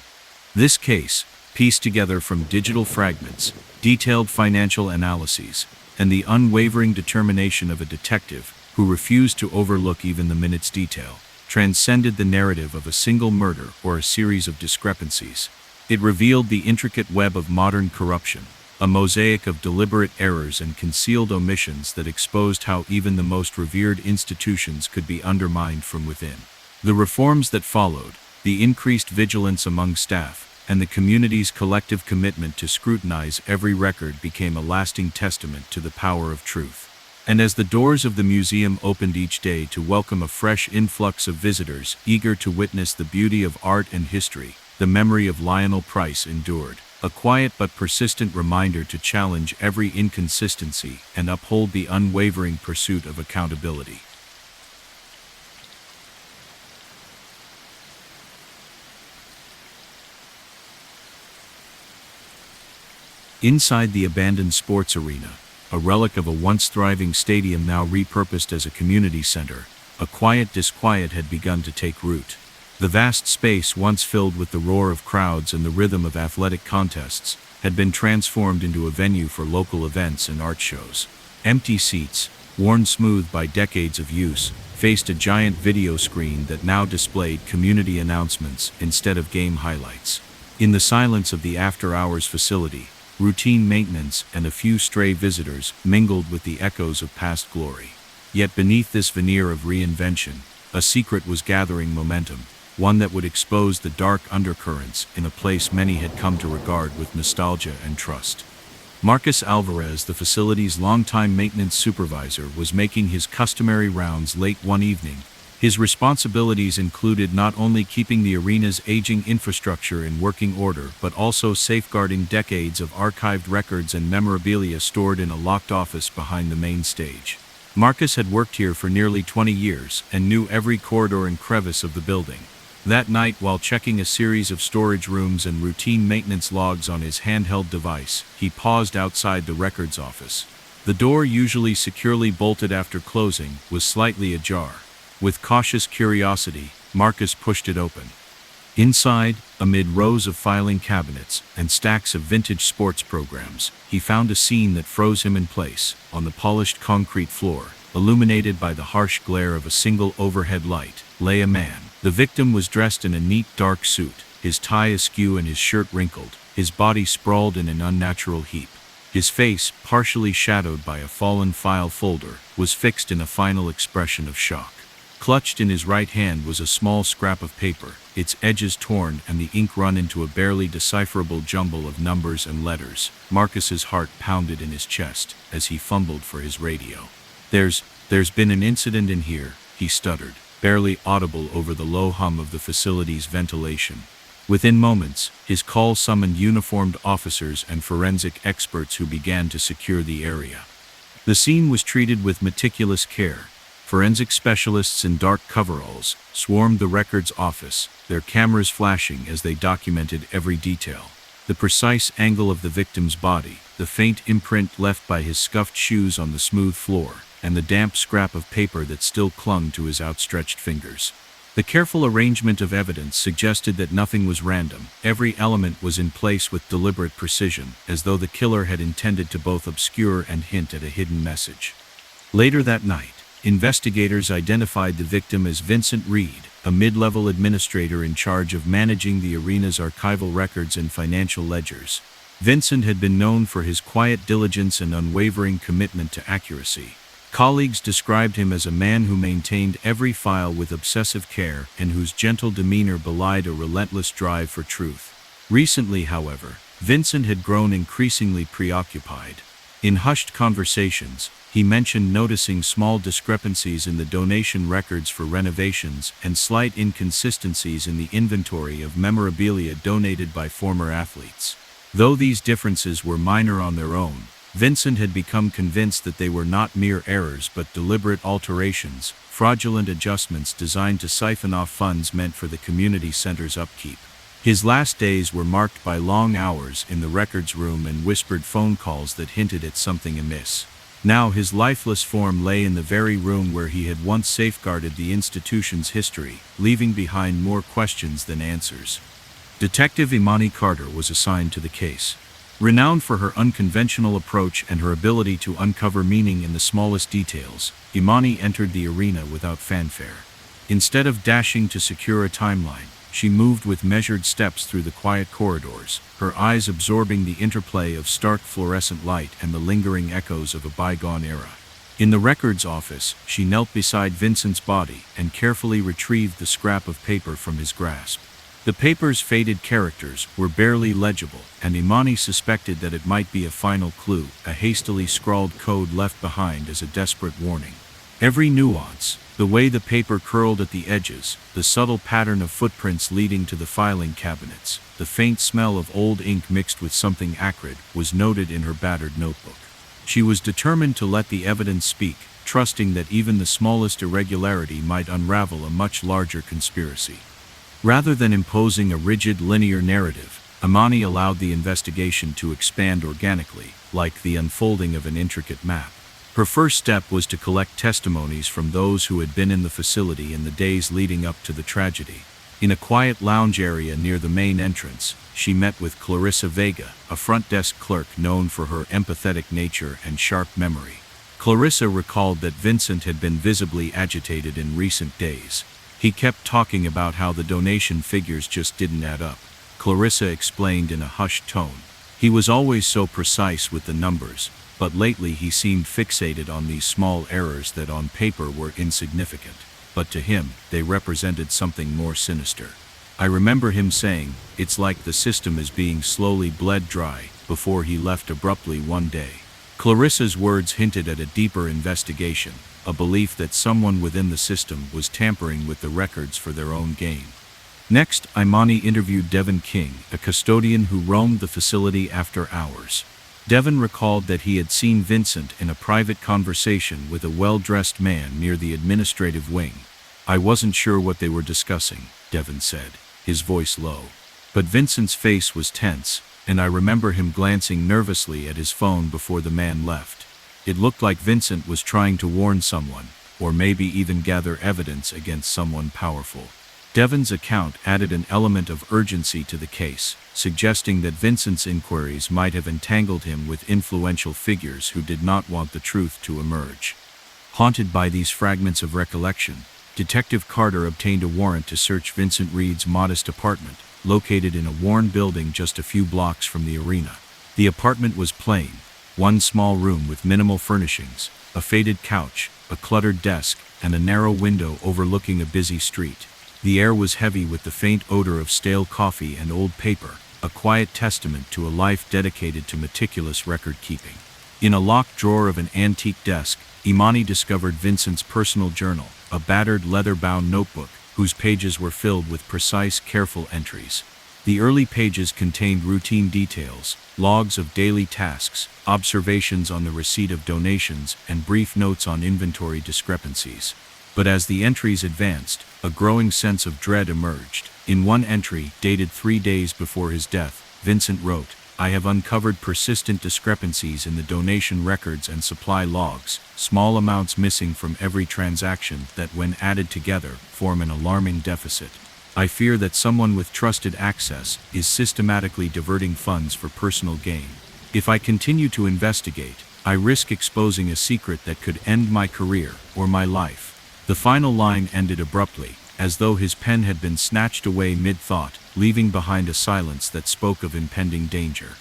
This case, pieced together from digital fragments, detailed financial analyses, and the unwavering determination of a detective who refused to overlook even the minute's detail, transcended the narrative of a single murder or a series of discrepancies. It revealed the intricate web of modern corruption, a mosaic of deliberate errors and concealed omissions that exposed how even the most revered institutions could be undermined from within. The reforms that followed, the increased vigilance among staff, and the community's collective commitment to scrutinize every record became a lasting testament to the power of truth. And as the doors of the museum opened each day to welcome a fresh influx of visitors eager to witness the beauty of art and history, the memory of Lionel Price endured, a quiet but persistent reminder to challenge every inconsistency and uphold the unwavering pursuit of accountability. Inside the abandoned sports arena, a relic of a once thriving stadium now repurposed as a community center, a quiet disquiet had begun to take root. The vast space, once filled with the roar of crowds and the rhythm of athletic contests, had been transformed into a venue for local events and art shows. Empty seats, worn smooth by decades of use, faced a giant video screen that now displayed community announcements instead of game highlights. In the silence of the after-hours facility, routine maintenance and a few stray visitors mingled with the echoes of past glory. Yet beneath this veneer of reinvention, a secret was gathering momentum, one that would expose the dark undercurrents in a place many had come to regard with nostalgia and trust. Marcus Alvarez, the facility's longtime maintenance supervisor, was making his customary rounds late one evening. His responsibilities included not only keeping the arena's aging infrastructure in working order but also safeguarding decades of archived records and memorabilia stored in a locked office behind the main stage. Marcus had worked here for nearly 20 years and knew every corridor and crevice of the building. That night, while checking a series of storage rooms and routine maintenance logs on his handheld device, he paused outside the records office. The door, usually securely bolted after closing, was slightly ajar. With cautious curiosity, Marcus pushed it open. Inside, amid rows of filing cabinets and stacks of vintage sports programs, he found a scene that froze him in place. On the polished concrete floor, illuminated by the harsh glare of a single overhead light, lay a man. The victim was dressed in a neat dark suit, his tie askew and his shirt wrinkled, his body sprawled in an unnatural heap. His face, partially shadowed by a fallen file folder, was fixed in a final expression of shock. Clutched in his right hand was a small scrap of paper, its edges torn and the ink run into a barely decipherable jumble of numbers and letters. Marcus's heart pounded in his chest as he fumbled for his radio. There's been an incident in here," he stuttered, barely audible over the low hum of the facility's ventilation. Within moments, his call summoned uniformed officers and forensic experts who began to secure the area. The scene was treated with meticulous care. Forensic specialists in dark coveralls swarmed the records office, their cameras flashing as they documented every detail. The precise angle of the victim's body, the faint imprint left by his scuffed shoes on the smooth floor, and the damp scrap of paper that still clung to his outstretched fingers. The careful arrangement of evidence suggested that nothing was random. Every element was in place with deliberate precision, as though the killer had intended to both obscure and hint at a hidden message. Later that night, investigators identified the victim as Vincent Reed, a mid-level administrator in charge of managing the arena's archival records and financial ledgers. Vincent had been known for his quiet diligence and unwavering commitment to accuracy. Colleagues described him as a man who maintained every file with obsessive care and whose gentle demeanor belied a relentless drive for truth. Recently, however, Vincent had grown increasingly preoccupied. In hushed conversations, he mentioned noticing small discrepancies in the donation records for renovations and slight inconsistencies in the inventory of memorabilia donated by former athletes. Though these differences were minor on their own, Vincent had become convinced that they were not mere errors but deliberate alterations, fraudulent adjustments designed to siphon off funds meant for the community center's upkeep. His last days were marked by long hours in the records room and whispered phone calls that hinted at something amiss. Now his lifeless form lay in the very room where he had once safeguarded the institution's history, leaving behind more questions than answers. Detective Imani Carter was assigned to the case. Renowned for her unconventional approach and her ability to uncover meaning in the smallest details, Imani entered the arena without fanfare. Instead of dashing to secure a timeline, she moved with measured steps through the quiet corridors, her eyes absorbing the interplay of stark fluorescent light and the lingering echoes of a bygone era. In the records office, she knelt beside Vincent's body and carefully retrieved the scrap of paper from his grasp. The paper's faded characters were barely legible, and Imani suspected that it might be a final clue, a hastily scrawled code left behind as a desperate warning. Every nuance, the way the paper curled at the edges, the subtle pattern of footprints leading to the filing cabinets, the faint smell of old ink mixed with something acrid, was noted in her battered notebook. She was determined to let the evidence speak, trusting that even the smallest irregularity might unravel a much larger conspiracy. Rather than imposing a rigid linear narrative, Imani allowed the investigation to expand organically, like the unfolding of an intricate map. Her first step was to collect testimonies from those who had been in the facility in the days leading up to the tragedy. In a quiet lounge area near the main entrance, she met with Clarissa Vega, a front desk clerk known for her empathetic nature and sharp memory. Clarissa recalled that Vincent had been visibly agitated in recent days. He kept talking about how the donation figures just didn't add up. Clarissa explained in a hushed tone. He was always so precise with the numbers, but lately he seemed fixated on these small errors that on paper were insignificant. But to him, they represented something more sinister. I remember him saying, "It's like the system is being slowly bled dry," before he left abruptly one day. Clarissa's words hinted at a deeper investigation, a belief that someone within the system was tampering with the records for their own gain. Next, Imani interviewed Devin King, a custodian who roamed the facility after hours. Devin recalled that he had seen Vincent in a private conversation with a well-dressed man near the administrative wing. "I wasn't sure what they were discussing," Devin said, his voice low. But Vincent's face was tense, and I remember him glancing nervously at his phone before the man left. It looked like Vincent was trying to warn someone, or maybe even gather evidence against someone powerful. Devin's account added an element of urgency to the case, suggesting that Vincent's inquiries might have entangled him with influential figures who did not want the truth to emerge. Haunted by these fragments of recollection, Detective Carter obtained a warrant to search Vincent Reed's modest apartment, located in a worn building just a few blocks from the arena. The apartment was plain, one small room with minimal furnishings, a faded couch, a cluttered desk, and a narrow window overlooking a busy street. The air was heavy with the faint odor of stale coffee and old paper, a quiet testament to a life dedicated to meticulous record-keeping. In a locked drawer of an antique desk, Imani discovered Vincent's personal journal, a battered leather-bound notebook, whose pages were filled with precise, careful entries. The early pages contained routine details, logs of daily tasks, observations on the receipt of donations, and brief notes on inventory discrepancies. But as the entries advanced, a growing sense of dread emerged. In one entry, dated 3 days before his death, Vincent wrote, "I have uncovered persistent discrepancies in the donation records and supply logs, small amounts missing from every transaction that, when added together, form an alarming deficit. I fear that someone with trusted access is systematically diverting funds for personal gain. If I continue to investigate, I risk exposing a secret that could end my career or my life." The final line ended abruptly, as though his pen had been snatched away mid-thought, leaving behind a silence that spoke of impending danger.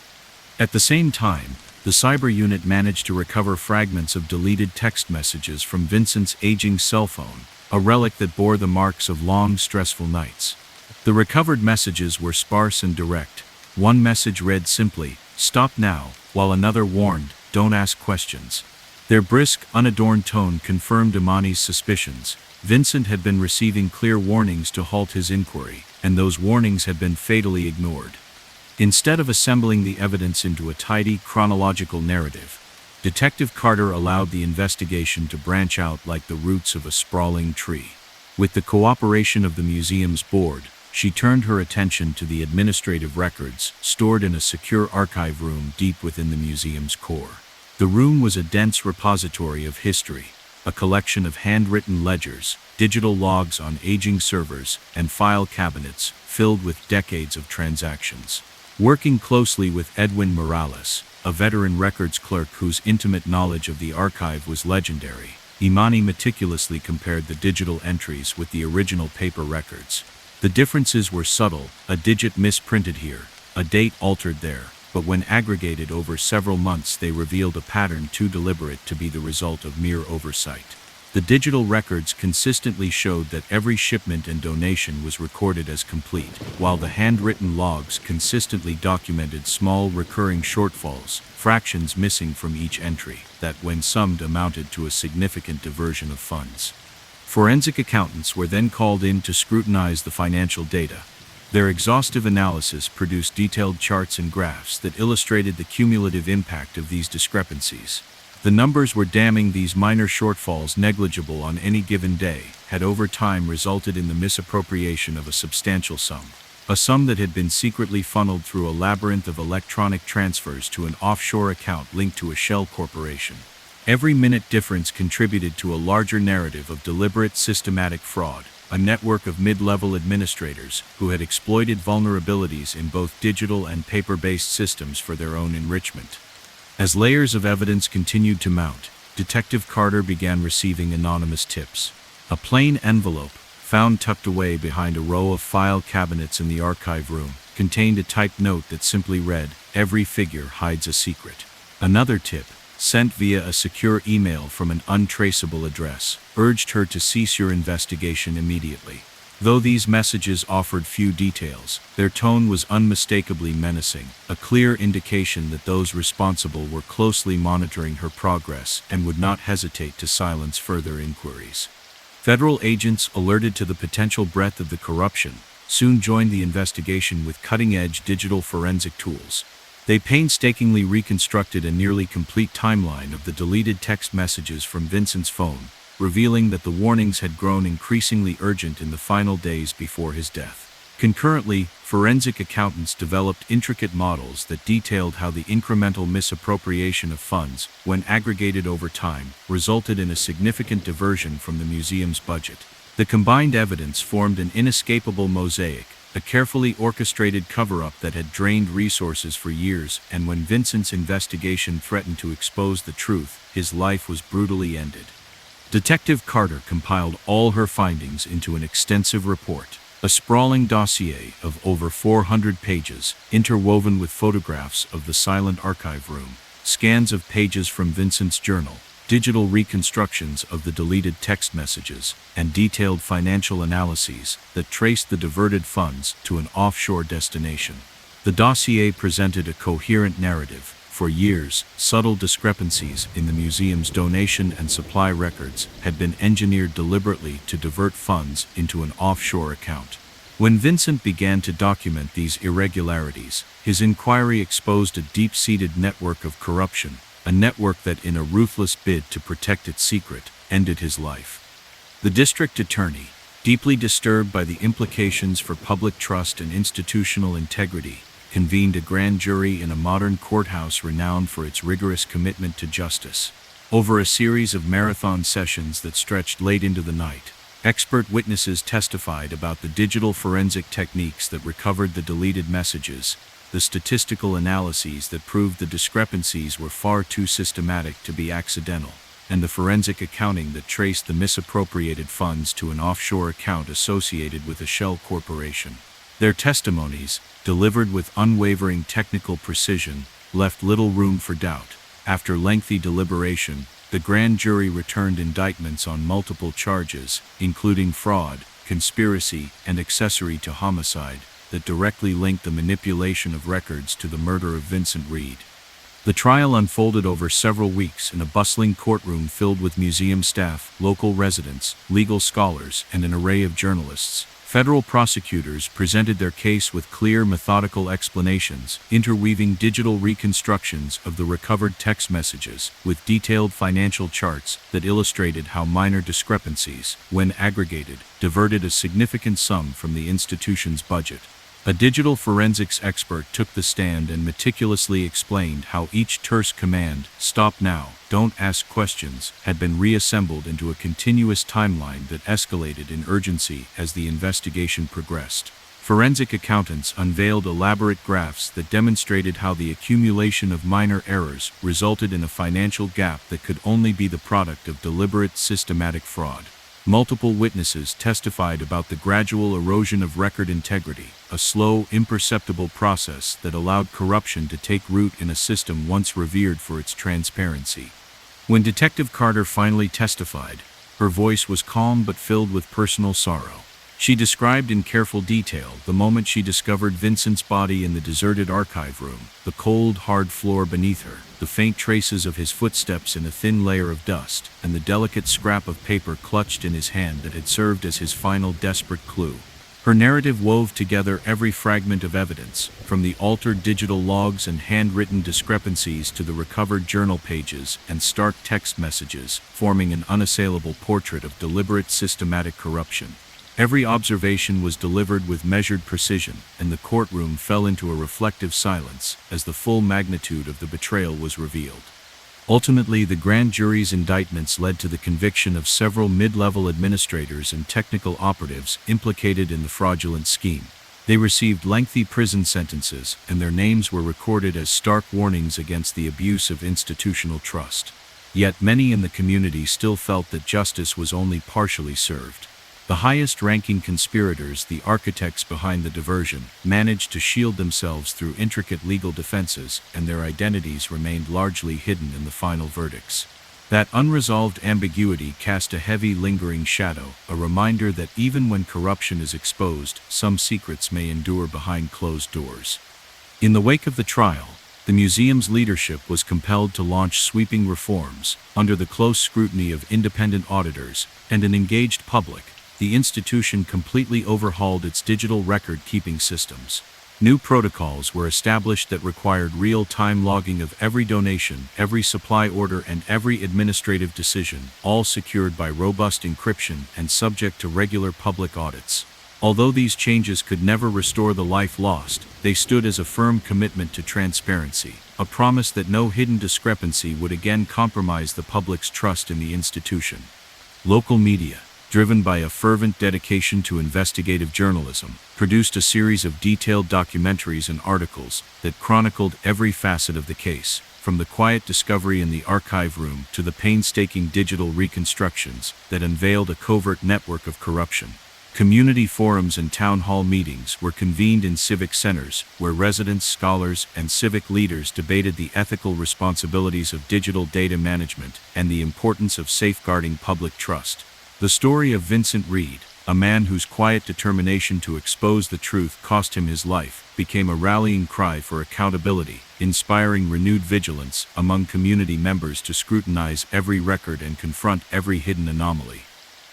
At the same time, the cyber unit managed to recover fragments of deleted text messages from Vincent's aging cell phone, a relic that bore the marks of long, stressful nights. The recovered messages were sparse and direct. One message read simply, "Stop now," while another warned, "Don't ask questions." Their brisk, unadorned tone confirmed Imani's suspicions. Vincent had been receiving clear warnings to halt his inquiry, and those warnings had been fatally ignored. Instead of assembling the evidence into a tidy chronological narrative, Detective Carter allowed the investigation to branch out like the roots of a sprawling tree. With the cooperation of the museum's board, she turned her attention to the administrative records stored in a secure archive room deep within the museum's core. The room was a dense repository of history, a collection of handwritten ledgers, digital logs on aging servers, and file cabinets filled with decades of transactions. Working closely with Edwin Morales, a veteran records clerk whose intimate knowledge of the archive was legendary, Imani meticulously compared the digital entries with the original paper records. The differences were subtle, a digit misprinted here, a date altered there, but when aggregated over several months they revealed a pattern too deliberate to be the result of mere oversight. The digital records consistently showed that every shipment and donation was recorded as complete, while the handwritten logs consistently documented small recurring shortfalls, fractions missing from each entry, that when summed amounted to a significant diversion of funds. Forensic accountants were then called in to scrutinize the financial data. Their exhaustive analysis produced detailed charts and graphs that illustrated the cumulative impact of these discrepancies. The numbers were damning. These minor shortfalls, negligible on any given day, had over time resulted in the misappropriation of a substantial sum. A sum that had been secretly funneled through a labyrinth of electronic transfers to an offshore account linked to a shell corporation. Every minute difference contributed to a larger narrative of deliberate, systematic fraud, a network of mid-level administrators who had exploited vulnerabilities in both digital and paper-based systems for their own enrichment. As layers of evidence continued to mount, Detective Carter began receiving anonymous tips. A plain envelope, found tucked away behind a row of file cabinets in the archive room, contained a typed note that simply read, "Every figure hides a secret." Another tip, sent via a secure email from an untraceable address, urged her to cease your investigation immediately. Though these messages offered few details, their tone was unmistakably menacing, a clear indication that those responsible were closely monitoring her progress and would not hesitate to silence further inquiries. Federal agents, alerted to the potential breadth of the corruption, soon joined the investigation with cutting-edge digital forensic tools. They painstakingly reconstructed a nearly complete timeline of the deleted text messages from Vincent's phone, revealing that the warnings had grown increasingly urgent in the final days before his death. Concurrently, forensic accountants developed intricate models that detailed how the incremental misappropriation of funds, when aggregated over time, resulted in a significant diversion from the museum's budget. The combined evidence formed an inescapable mosaic, a carefully orchestrated cover-up that had drained resources for years, and when Vincent's investigation threatened to expose the truth, his life was brutally ended. Detective Carter compiled all her findings into an extensive report, a sprawling dossier of over 400 pages, interwoven with photographs of the silent archive room, scans of pages from Vincent's journal, digital reconstructions of the deleted text messages, and detailed financial analyses that traced the diverted funds to an offshore destination. The dossier presented a coherent narrative. For years, subtle discrepancies in the museum's donation and supply records had been engineered deliberately to divert funds into an offshore account. When Vincent began to document these irregularities, his inquiry exposed a deep-seated network of corruption, a network that, in a ruthless bid to protect its secret, ended his life. The district attorney, deeply disturbed by the implications for public trust and institutional integrity, convened a grand jury in a modern courthouse renowned for its rigorous commitment to justice. Over a series of marathon sessions that stretched late into the night, expert witnesses testified about the digital forensic techniques that recovered the deleted messages, the statistical analyses that proved the discrepancies were far too systematic to be accidental, and the forensic accounting that traced the misappropriated funds to an offshore account associated with a shell corporation. Their testimonies, delivered with unwavering technical precision, left little room for doubt. After lengthy deliberation, the grand jury returned indictments on multiple charges, including fraud, conspiracy, and accessory to homicide, that directly linked the manipulation of records to the murder of Vincent Reed. The trial unfolded over several weeks in a bustling courtroom filled with museum staff, local residents, legal scholars, and an array of journalists, Federal prosecutors presented their case with clear, methodical explanations, interweaving digital reconstructions of the recovered text messages with detailed financial charts that illustrated how minor discrepancies, when aggregated, diverted a significant sum from the institution's budget. A digital forensics expert took the stand and meticulously explained how each terse command, "Stop now, don't ask questions," had been reassembled into a continuous timeline that escalated in urgency as the investigation progressed. Forensic accountants unveiled elaborate graphs that demonstrated how the accumulation of minor errors resulted in a financial gap that could only be the product of deliberate, systematic fraud. Multiple witnesses testified about the gradual erosion of record integrity, a slow, imperceptible process that allowed corruption to take root in a system once revered for its transparency. When Detective Carter finally testified, her voice was calm but filled with personal sorrow. She described in careful detail the moment she discovered Vincent's body in the deserted archive room, the cold, hard floor beneath her, the faint traces of his footsteps in a thin layer of dust, and the delicate scrap of paper clutched in his hand that had served as his final desperate clue. Her narrative wove together every fragment of evidence, from the altered digital logs and handwritten discrepancies to the recovered journal pages and stark text messages, forming an unassailable portrait of deliberate, systematic corruption. Every observation was delivered with measured precision, and the courtroom fell into a reflective silence as the full magnitude of the betrayal was revealed. Ultimately, the grand jury's indictments led to the conviction of several mid-level administrators and technical operatives implicated in the fraudulent scheme. They received lengthy prison sentences, and their names were recorded as stark warnings against the abuse of institutional trust. Yet many in the community still felt that justice was only partially served. The highest-ranking conspirators, the architects behind the diversion, managed to shield themselves through intricate legal defenses, and their identities remained largely hidden in the final verdicts. That unresolved ambiguity cast a heavy, lingering shadow, a reminder that even when corruption is exposed, some secrets may endure behind closed doors. In the wake of the trial, the museum's leadership was compelled to launch sweeping reforms. Under the close scrutiny of independent auditors and an engaged public, the institution completely overhauled its digital record-keeping systems. New protocols were established that required real-time logging of every donation, every supply order, and every administrative decision, all secured by robust encryption and subject to regular public audits. Although these changes could never restore the life lost, they stood as a firm commitment to transparency, a promise that no hidden discrepancy would again compromise the public's trust in the institution. Local media, driven by a fervent dedication to investigative journalism, produced a series of detailed documentaries and articles that chronicled every facet of the case, from the quiet discovery in the archive room to the painstaking digital reconstructions that unveiled a covert network of corruption. Community forums and town hall meetings were convened in civic centers, where residents, scholars, and civic leaders debated the ethical responsibilities of digital data management and the importance of safeguarding public trust. The story of Vincent Reed, a man whose quiet determination to expose the truth cost him his life, became a rallying cry for accountability, inspiring renewed vigilance among community members to scrutinize every record and confront every hidden anomaly.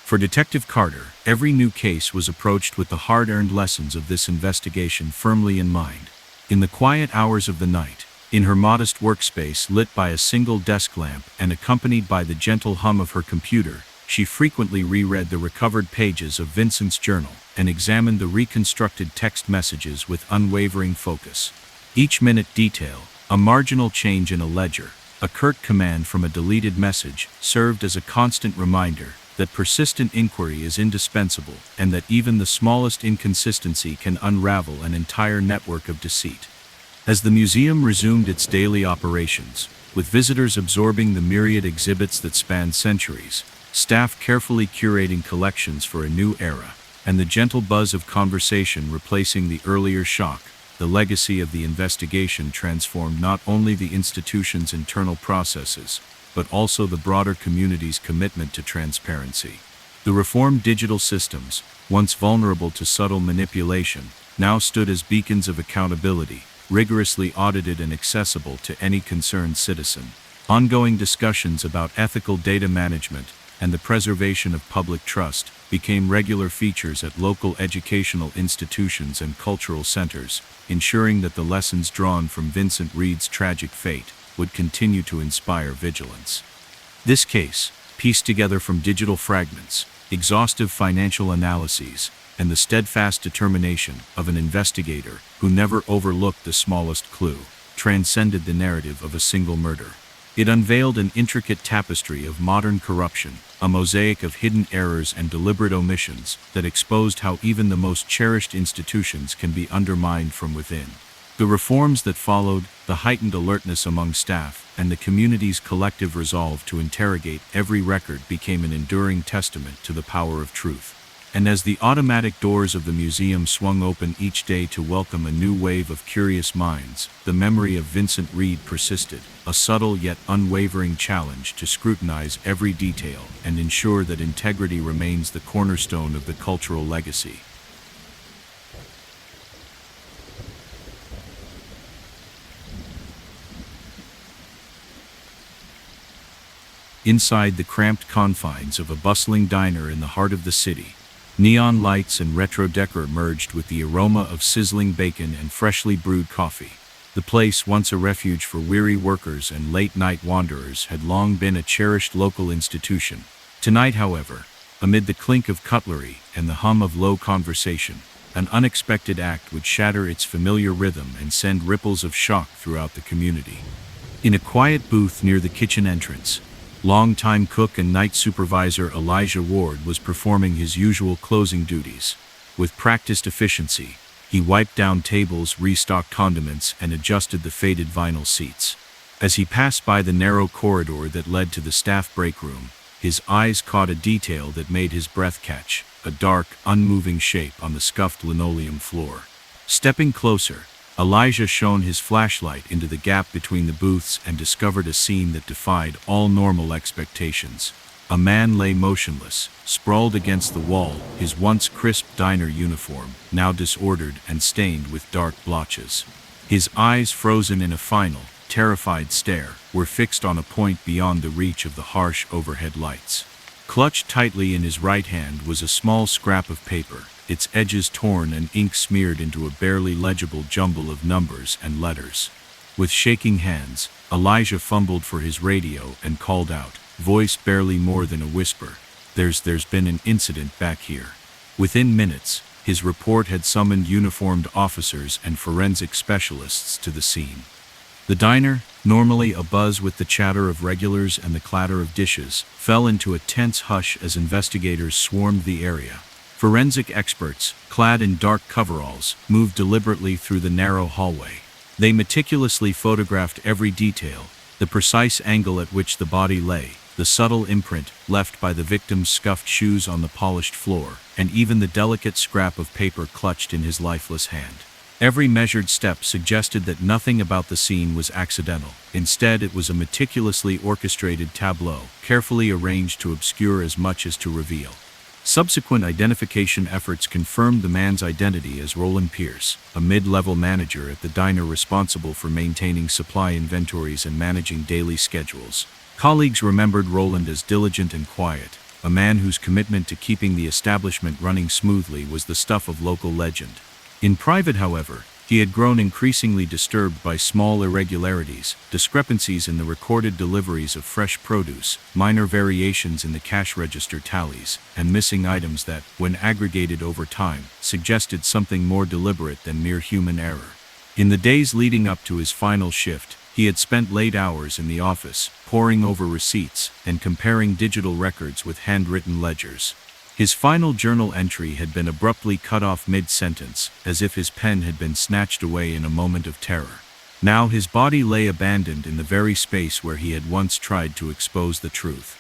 For Detective Carter, every new case was approached with the hard-earned lessons of this investigation firmly in mind. In the quiet hours of the night, in her modest workspace lit by a single desk lamp and accompanied by the gentle hum of her computer, she frequently reread the recovered pages of Vincent's journal and examined the reconstructed text messages with unwavering focus. Each minute detail, a marginal change in a ledger, a curt command from a deleted message, served as a constant reminder that persistent inquiry is indispensable and that even the smallest inconsistency can unravel an entire network of deceit. As the museum resumed its daily operations, with visitors absorbing the myriad exhibits that span centuries, staff carefully curating collections for a new era, and the gentle buzz of conversation replacing the earlier shock, the legacy of the investigation transformed not only the institution's internal processes, but also the broader community's commitment to transparency. The reformed digital systems, once vulnerable to subtle manipulation, now stood as beacons of accountability, rigorously audited and accessible to any concerned citizen. Ongoing discussions about ethical data management and the preservation of public trust became regular features at local educational institutions and cultural centers, ensuring that the lessons drawn from Vincent Reed's tragic fate would continue to inspire vigilance. This case, pieced together from digital fragments, exhaustive financial analyses, and the steadfast determination of an investigator who never overlooked the smallest clue, transcended the narrative of a single murder. It unveiled an intricate tapestry of modern corruption, a mosaic of hidden errors and deliberate omissions that exposed how even the most cherished institutions can be undermined from within. The reforms that followed, the heightened alertness among staff, and the community's collective resolve to interrogate every record became an enduring testament to the power of truth. And as the automatic doors of the museum swung open each day to welcome a new wave of curious minds, the memory of Vincent Reed persisted, a subtle yet unwavering challenge to scrutinize every detail and ensure that integrity remains the cornerstone of the cultural legacy. Inside the cramped confines of a bustling diner in the heart of the city, neon lights and retro decor merged with the aroma of sizzling bacon and freshly brewed coffee. The place, once a refuge for weary workers and late-night wanderers, had long been a cherished local institution. Tonight, however, amid the clink of cutlery and the hum of low conversation, an unexpected act would shatter its familiar rhythm and send ripples of shock throughout the community. In a quiet booth near the kitchen entrance, longtime cook and night supervisor Elijah Ward was performing his usual closing duties. With practiced efficiency, he wiped down tables, restocked condiments, and adjusted the faded vinyl seats. As he passed by the narrow corridor that led to the staff break room, his eyes caught a detail that made his breath catch, a dark, unmoving shape on the scuffed linoleum floor. Stepping closer, Elijah shone his flashlight into the gap between the booths and discovered a scene that defied all normal expectations. A man lay motionless, sprawled against the wall, his once crisp diner uniform, now disordered and stained with dark blotches. His eyes, frozen in a final, terrified stare, were fixed on a point beyond the reach of the harsh overhead lights. Clutched tightly in his right hand was a small scrap of paper, its edges torn and ink smeared into a barely legible jumble of numbers and letters. With shaking hands, Elijah fumbled for his radio and called out, voice barely more than a whisper, There's been an incident back here." Within minutes, his report had summoned uniformed officers and forensic specialists to the scene. The diner, normally abuzz with the chatter of regulars and the clatter of dishes, fell into a tense hush as investigators swarmed the area. Forensic experts, clad in dark coveralls, moved deliberately through the narrow hallway. They meticulously photographed every detail, the precise angle at which the body lay, the subtle imprint left by the victim's scuffed shoes on the polished floor, and even the delicate scrap of paper clutched in his lifeless hand. Every measured step suggested that nothing about the scene was accidental. Instead, it was a meticulously orchestrated tableau, carefully arranged to obscure as much as to reveal. Subsequent identification efforts confirmed the man's identity as Roland Pierce, a mid-level manager at the diner responsible for maintaining supply inventories and managing daily schedules. Colleagues remembered Roland as diligent and quiet, a man whose commitment to keeping the establishment running smoothly was the stuff of local legend. In private, however, he had grown increasingly disturbed by small irregularities, discrepancies in the recorded deliveries of fresh produce, minor variations in the cash register tallies, and missing items that, when aggregated over time, suggested something more deliberate than mere human error. In the days leading up to his final shift, he had spent late hours in the office, poring over receipts and comparing digital records with handwritten ledgers. His final journal entry had been abruptly cut off mid-sentence, as if his pen had been snatched away in a moment of terror. Now his body lay abandoned in the very space where he had once tried to expose the truth.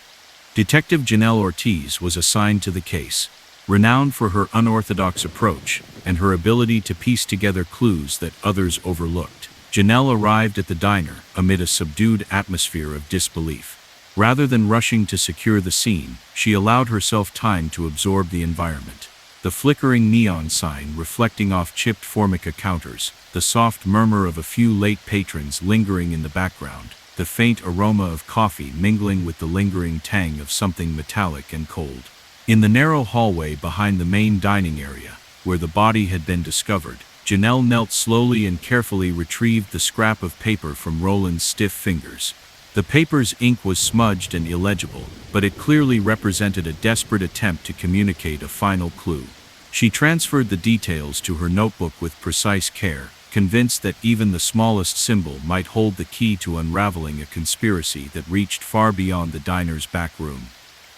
Detective Janelle Ortiz was assigned to the case, renowned for her unorthodox approach and her ability to piece together clues that others overlooked. Janelle arrived at the diner amid a subdued atmosphere of disbelief. Rather than rushing to secure the scene, she allowed herself time to absorb the environment. The flickering neon sign reflecting off chipped Formica counters, the soft murmur of a few late patrons lingering in the background, the faint aroma of coffee mingling with the lingering tang of something metallic and cold. In the narrow hallway behind the main dining area, where the body had been discovered, Janelle knelt slowly and carefully retrieved the scrap of paper from Roland's stiff fingers. The paper's ink was smudged and illegible, but it clearly represented a desperate attempt to communicate a final clue. She transferred the details to her notebook with precise care, convinced that even the smallest symbol might hold the key to unraveling a conspiracy that reached far beyond the diner's back room.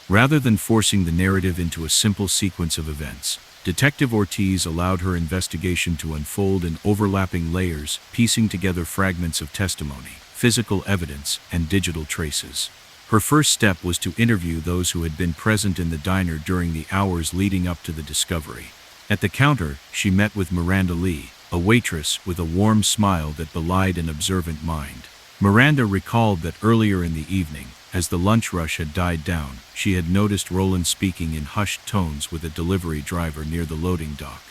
Rather than forcing the narrative into a simple sequence of events, Detective Ortiz allowed her investigation to unfold in overlapping layers, piecing together fragments of testimony, physical evidence, and digital traces. Her first step was to interview those who had been present in the diner during the hours leading up to the discovery. At the counter, she met with Miranda Lee, a waitress with a warm smile that belied an observant mind. Miranda recalled that earlier in the evening, as the lunch rush had died down, she had noticed Roland speaking in hushed tones with a delivery driver near the loading dock.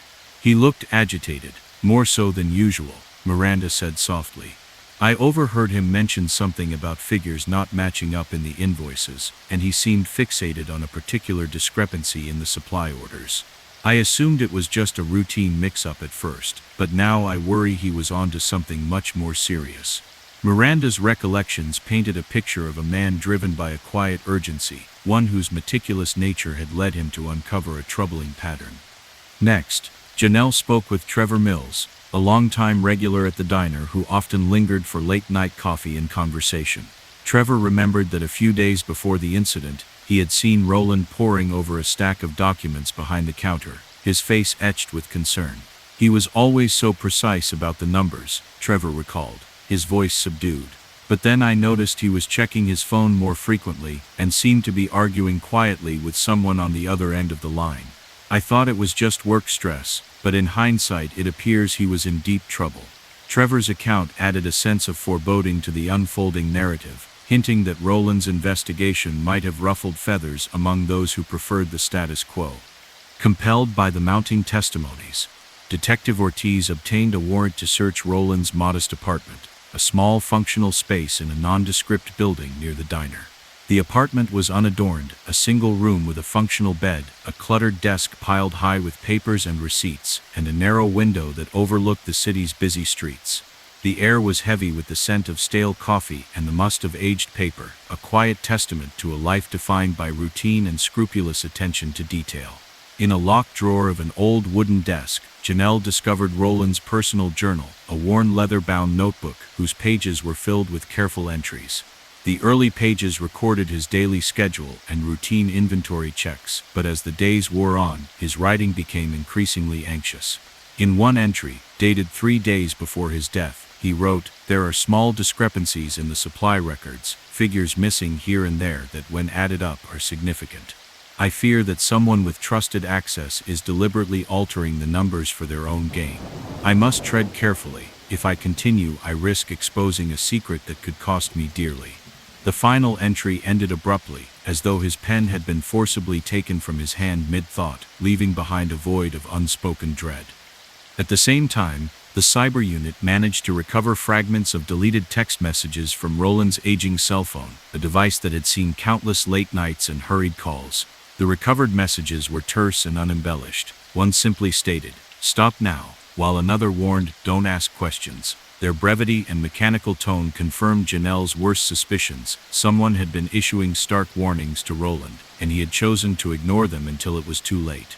He looked agitated, more so than usual, Miranda said softly. I overheard him mention something about figures not matching up in the invoices, and he seemed fixated on a particular discrepancy in the supply orders. I assumed it was just a routine mix-up at first, but now I worry he was onto something much more serious. Miranda's recollections painted a picture of a man driven by a quiet urgency, one whose meticulous nature had led him to uncover a troubling pattern. Next, Janelle spoke with Trevor Mills, a longtime regular at the diner who often lingered for late-night coffee and conversation. Trevor remembered that a few days before the incident, he had seen Roland poring over a stack of documents behind the counter, his face etched with concern. He was always so precise about the numbers, Trevor recalled, his voice subdued. But then I noticed he was checking his phone more frequently and seemed to be arguing quietly with someone on the other end of the line. I thought it was just work stress, but in hindsight it appears he was in deep trouble. Trevor's account added a sense of foreboding to the unfolding narrative, hinting that Roland's investigation might have ruffled feathers among those who preferred the status quo. Compelled by the mounting testimonies, Detective Ortiz obtained a warrant to search Roland's modest apartment, a small functional space in a nondescript building near the diner. The apartment was unadorned, a single room with a functional bed, a cluttered desk piled high with papers and receipts, and a narrow window that overlooked the city's busy streets. The air was heavy with the scent of stale coffee and the must of aged paper, a quiet testament to a life defined by routine and scrupulous attention to detail. In a locked drawer of an old wooden desk, Janelle discovered Roland's personal journal, a worn leather-bound notebook whose pages were filled with careful entries. The early pages recorded his daily schedule and routine inventory checks, but as the days wore on, his writing became increasingly anxious. In one entry, dated 3 days before his death, he wrote, "There are small discrepancies in the supply records, figures missing here and there that when added up are significant. I fear that someone with trusted access is deliberately altering the numbers for their own gain. I must tread carefully. If I continue, I risk exposing a secret that could cost me dearly." The final entry ended abruptly, as though his pen had been forcibly taken from his hand mid-thought, leaving behind a void of unspoken dread. At the same time, the cyber unit managed to recover fragments of deleted text messages from Roland's aging cell phone, a device that had seen countless late nights and hurried calls. The recovered messages were terse and unembellished. One simply stated, "Stop now," while another warned, "Don't ask questions." Their brevity and mechanical tone confirmed Janelle's worst suspicions. Someone had been issuing stark warnings to Roland, and he had chosen to ignore them until it was too late.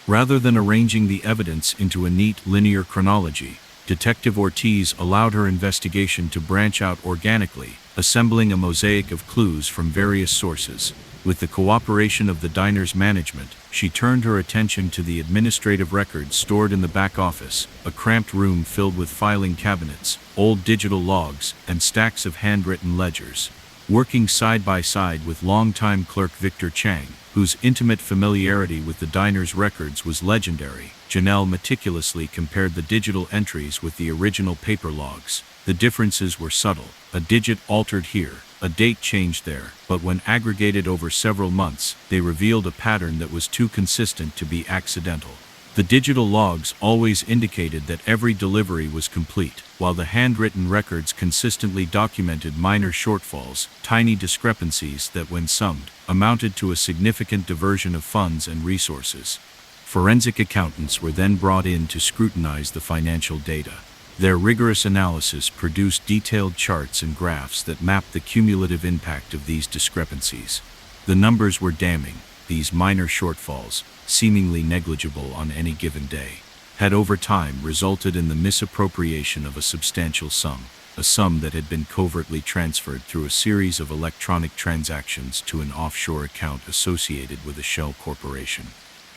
Rather than arranging the evidence into a neat, linear chronology, Detective Ortiz allowed her investigation to branch out organically, assembling a mosaic of clues from various sources. With the cooperation of the diner's management, she turned her attention to the administrative records stored in the back office, a cramped room filled with filing cabinets, old digital logs, and stacks of handwritten ledgers. Working side by side with longtime clerk Victor Chang, whose intimate familiarity with the diner's records was legendary, Janelle meticulously compared the digital entries with the original paper logs. The differences were subtle, a digit altered here, a date changed there, but when aggregated over several months, they revealed a pattern that was too consistent to be accidental. The digital logs always indicated that every delivery was complete, while the handwritten records consistently documented minor shortfalls, tiny discrepancies that, when summed, amounted to a significant diversion of funds and resources. Forensic accountants were then brought in to scrutinize the financial data. Their rigorous analysis produced detailed charts and graphs that mapped the cumulative impact of these discrepancies. The numbers were damning. These minor shortfalls, seemingly negligible on any given day, had over time resulted in the misappropriation of a substantial sum, a sum that had been covertly transferred through a series of electronic transactions to an offshore account associated with a shell corporation.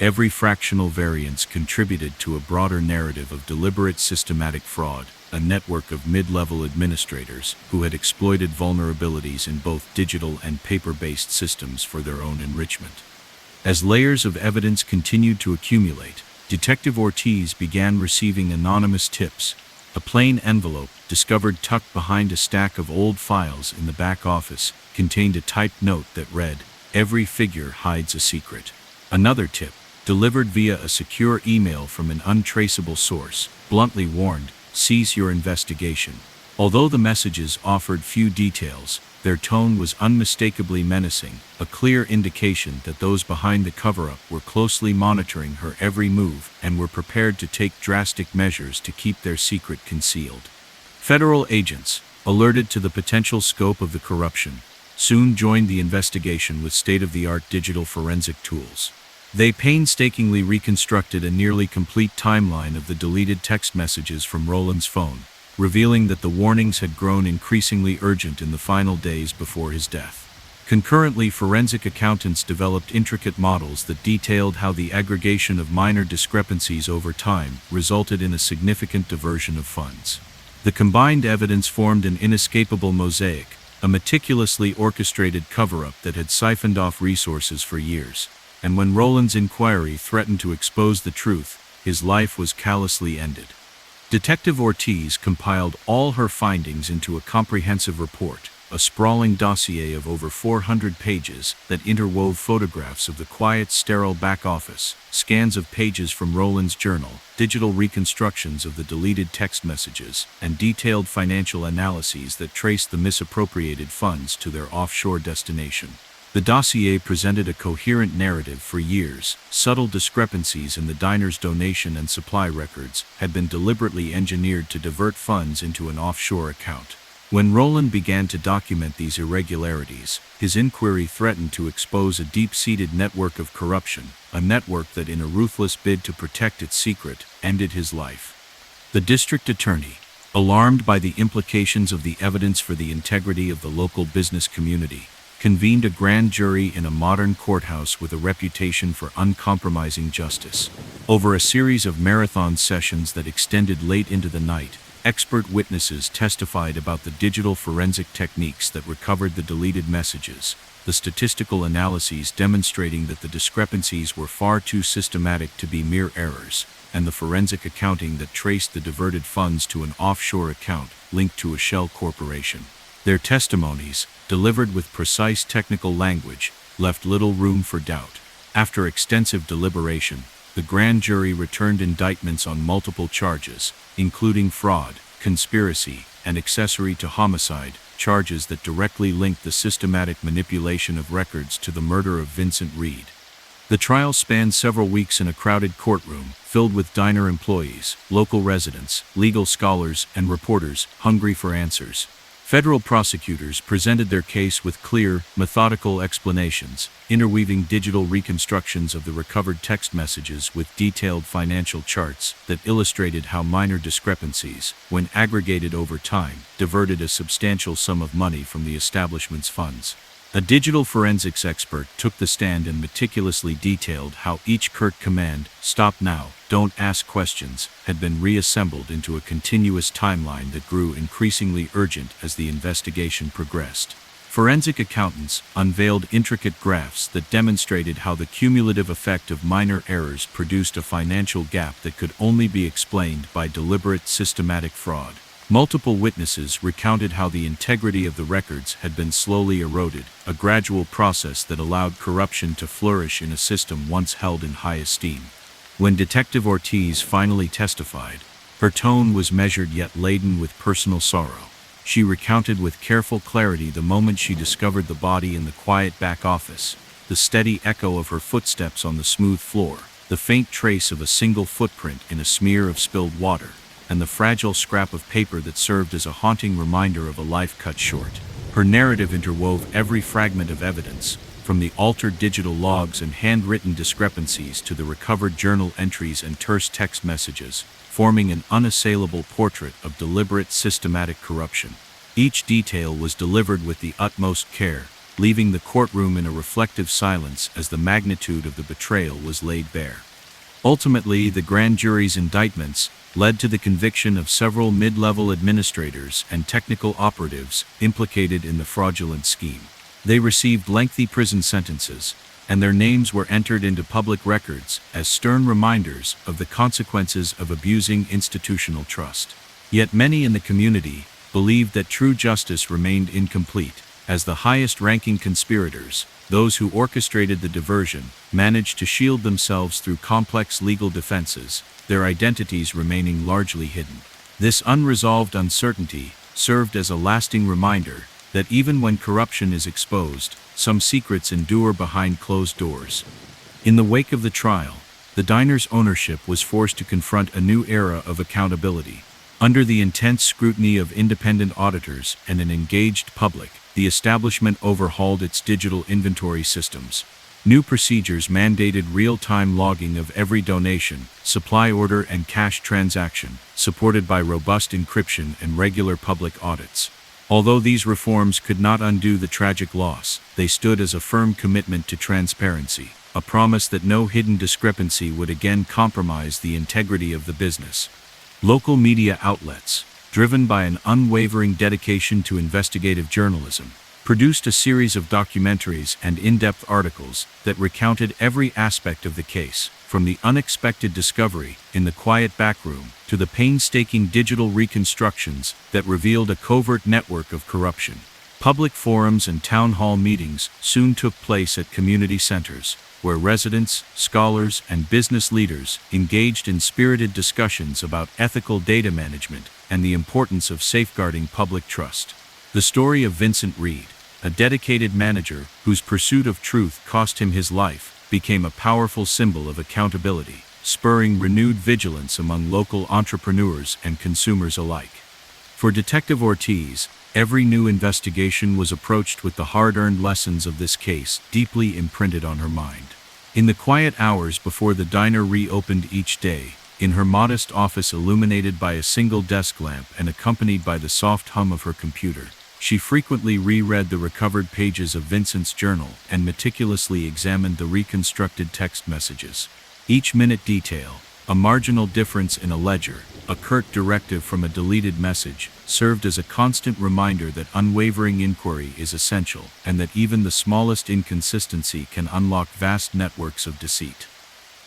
Every fractional variance contributed to a broader narrative of deliberate systematic fraud, a network of mid-level administrators who had exploited vulnerabilities in both digital and paper-based systems for their own enrichment. As layers of evidence continued to accumulate, Detective Ortiz began receiving anonymous tips. A plain envelope, discovered tucked behind a stack of old files in the back office, contained a typed note that read, "Every figure hides a secret." Another tip, delivered via a secure email from an untraceable source, bluntly warned, "Cease your investigation." Although the messages offered few details, their tone was unmistakably menacing, a clear indication that those behind the cover-up were closely monitoring her every move and were prepared to take drastic measures to keep their secret concealed. Federal agents, alerted to the potential scope of the corruption, soon joined the investigation with state-of-the-art digital forensic tools. They painstakingly reconstructed a nearly complete timeline of the deleted text messages from Roland's phone, revealing that the warnings had grown increasingly urgent in the final days before his death. Concurrently, forensic accountants developed intricate models that detailed how the aggregation of minor discrepancies over time resulted in a significant diversion of funds. The combined evidence formed an inescapable mosaic, a meticulously orchestrated cover-up that had siphoned off resources for years. And when Roland's inquiry threatened to expose the truth, his life was callously ended. Detective Ortiz compiled all her findings into a comprehensive report, a sprawling dossier of over 400 pages that interwove photographs of the quiet, sterile back office, scans of pages from Roland's journal, digital reconstructions of the deleted text messages, and detailed financial analyses that traced the misappropriated funds to their offshore destination. The dossier presented a coherent narrative for years. Subtle discrepancies in the diner's donation and supply records had been deliberately engineered to divert funds into an offshore account. When Roland began to document these irregularities, his inquiry threatened to expose a deep-seated network of corruption, a network that, in a ruthless bid to protect its secret, ended his life. The district attorney, alarmed by the implications of the evidence for the integrity of the local business community, convened a grand jury in a modern courthouse with a reputation for uncompromising justice. Over a series of marathon sessions that extended late into the night, expert witnesses testified about the digital forensic techniques that recovered the deleted messages, the statistical analyses demonstrating that the discrepancies were far too systematic to be mere errors, and the forensic accounting that traced the diverted funds to an offshore account linked to a shell corporation. Their testimonies, delivered with precise technical language, left little room for doubt. After extensive deliberation, the grand jury returned indictments on multiple charges, including fraud, conspiracy, and accessory to homicide, charges that directly linked the systematic manipulation of records to the murder of Vincent Reed. The trial spanned several weeks in a crowded courtroom, filled with diner employees, local residents, legal scholars, and reporters hungry for answers. Federal prosecutors presented their case with clear, methodical explanations, interweaving digital reconstructions of the recovered text messages with detailed financial charts that illustrated how minor discrepancies, when aggregated over time, diverted a substantial sum of money from the establishment's funds. A digital forensics expert took the stand and meticulously detailed how each curt command, "Stop now, don't ask questions," had been reassembled into a continuous timeline that grew increasingly urgent as the investigation progressed. Forensic accountants unveiled intricate graphs that demonstrated how the cumulative effect of minor errors produced a financial gap that could only be explained by deliberate, systematic fraud. Multiple witnesses recounted how the integrity of the records had been slowly eroded, a gradual process that allowed corruption to flourish in a system once held in high esteem. When Detective Ortiz finally testified, her tone was measured yet laden with personal sorrow. She recounted with careful clarity the moment she discovered the body in the quiet back office, the steady echo of her footsteps on the smooth floor, the faint trace of a single footprint in a smear of spilled water, and the fragile scrap of paper that served as a haunting reminder of a life cut short. Her narrative interwove every fragment of evidence, from the altered digital logs and handwritten discrepancies to the recovered journal entries and terse text messages, forming an unassailable portrait of deliberate, systematic corruption. Each detail was delivered with the utmost care, leaving the courtroom in a reflective silence as the magnitude of the betrayal was laid bare. Ultimately, the grand jury's indictments led to the conviction of several mid-level administrators and technical operatives implicated in the fraudulent scheme. They received lengthy prison sentences, and their names were entered into public records as stern reminders of the consequences of abusing institutional trust. Yet many in the community believed that true justice remained incomplete, as the highest-ranking conspirators, those who orchestrated the diversion, managed to shield themselves through complex legal defenses, their identities remaining largely hidden. This unresolved uncertainty served as a lasting reminder that even when corruption is exposed, some secrets endure behind closed doors. In the wake of the trial, the diner's ownership was forced to confront a new era of accountability. Under the intense scrutiny of independent auditors and an engaged public, the establishment overhauled its digital inventory systems. New procedures mandated real-time logging of every donation, supply order and cash transaction, supported by robust encryption and regular public audits. Although these reforms could not undo the tragic loss, they stood as a firm commitment to transparency, a promise that no hidden discrepancy would again compromise the integrity of the business. Local media outlets, driven by an unwavering dedication to investigative journalism, produced a series of documentaries and in-depth articles that recounted every aspect of the case, from the unexpected discovery in the quiet backroom to the painstaking digital reconstructions that revealed a covert network of corruption. Public forums and town hall meetings soon took place at community centers, where residents, scholars, and business leaders engaged in spirited discussions about ethical data management and the importance of safeguarding public trust. The story of Vincent Reed, a dedicated manager whose pursuit of truth cost him his life, became a powerful symbol of accountability, spurring renewed vigilance among local entrepreneurs and consumers alike. For Detective Ortiz, every new investigation was approached with the hard-earned lessons of this case deeply imprinted on her mind. In the quiet hours before the diner reopened each day, in her modest office illuminated by a single desk lamp and accompanied by the soft hum of her computer, she frequently reread the recovered pages of Vincent's journal and meticulously examined the reconstructed text messages. Each minute detail, a marginal difference in a ledger, a curt directive from a deleted message, served as a constant reminder that unwavering inquiry is essential and that even the smallest inconsistency can unlock vast networks of deceit.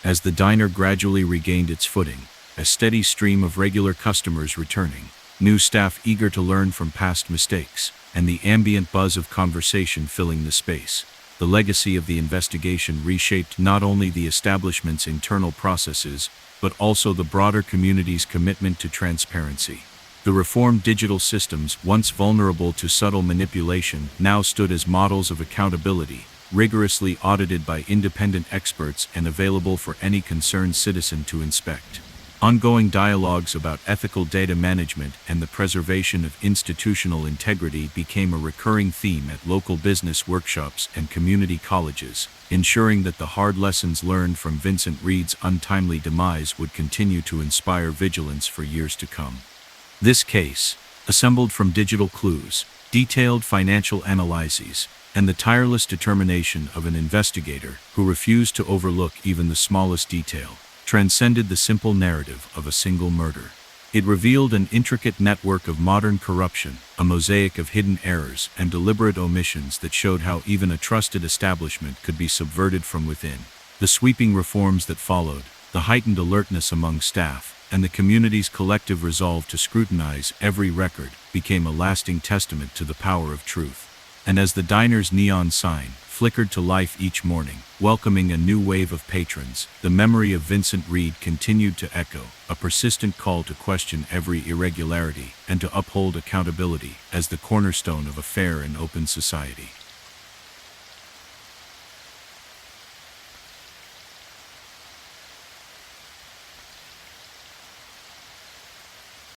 As the diner gradually regained its footing, a steady stream of regular customers returning, new staff eager to learn from past mistakes, and the ambient buzz of conversation filling the space, the legacy of the investigation reshaped not only the establishment's internal processes, but also the broader community's commitment to transparency. The reformed digital systems, once vulnerable to subtle manipulation, now stood as models of accountability, rigorously audited by independent experts and available for any concerned citizen to inspect. Ongoing dialogues about ethical data management and the preservation of institutional integrity became a recurring theme at local business workshops and community colleges, ensuring that the hard lessons learned from Vincent Reed's untimely demise would continue to inspire vigilance for years to come. This case, assembled from digital clues, detailed financial analyses, and the tireless determination of an investigator who refused to overlook even the smallest detail, transcended the simple narrative of a single murder. It revealed an intricate network of modern corruption, a mosaic of hidden errors and deliberate omissions that showed how even a trusted establishment could be subverted from within. The sweeping reforms that followed, the heightened alertness among staff, and the community's collective resolve to scrutinize every record became a lasting testament to the power of truth. And as the diner's neon sign flickered to life each morning, welcoming a new wave of patrons. The memory of Vincent Reed continued to echo, a persistent call to question every irregularity and to uphold accountability as the cornerstone of a fair and open society.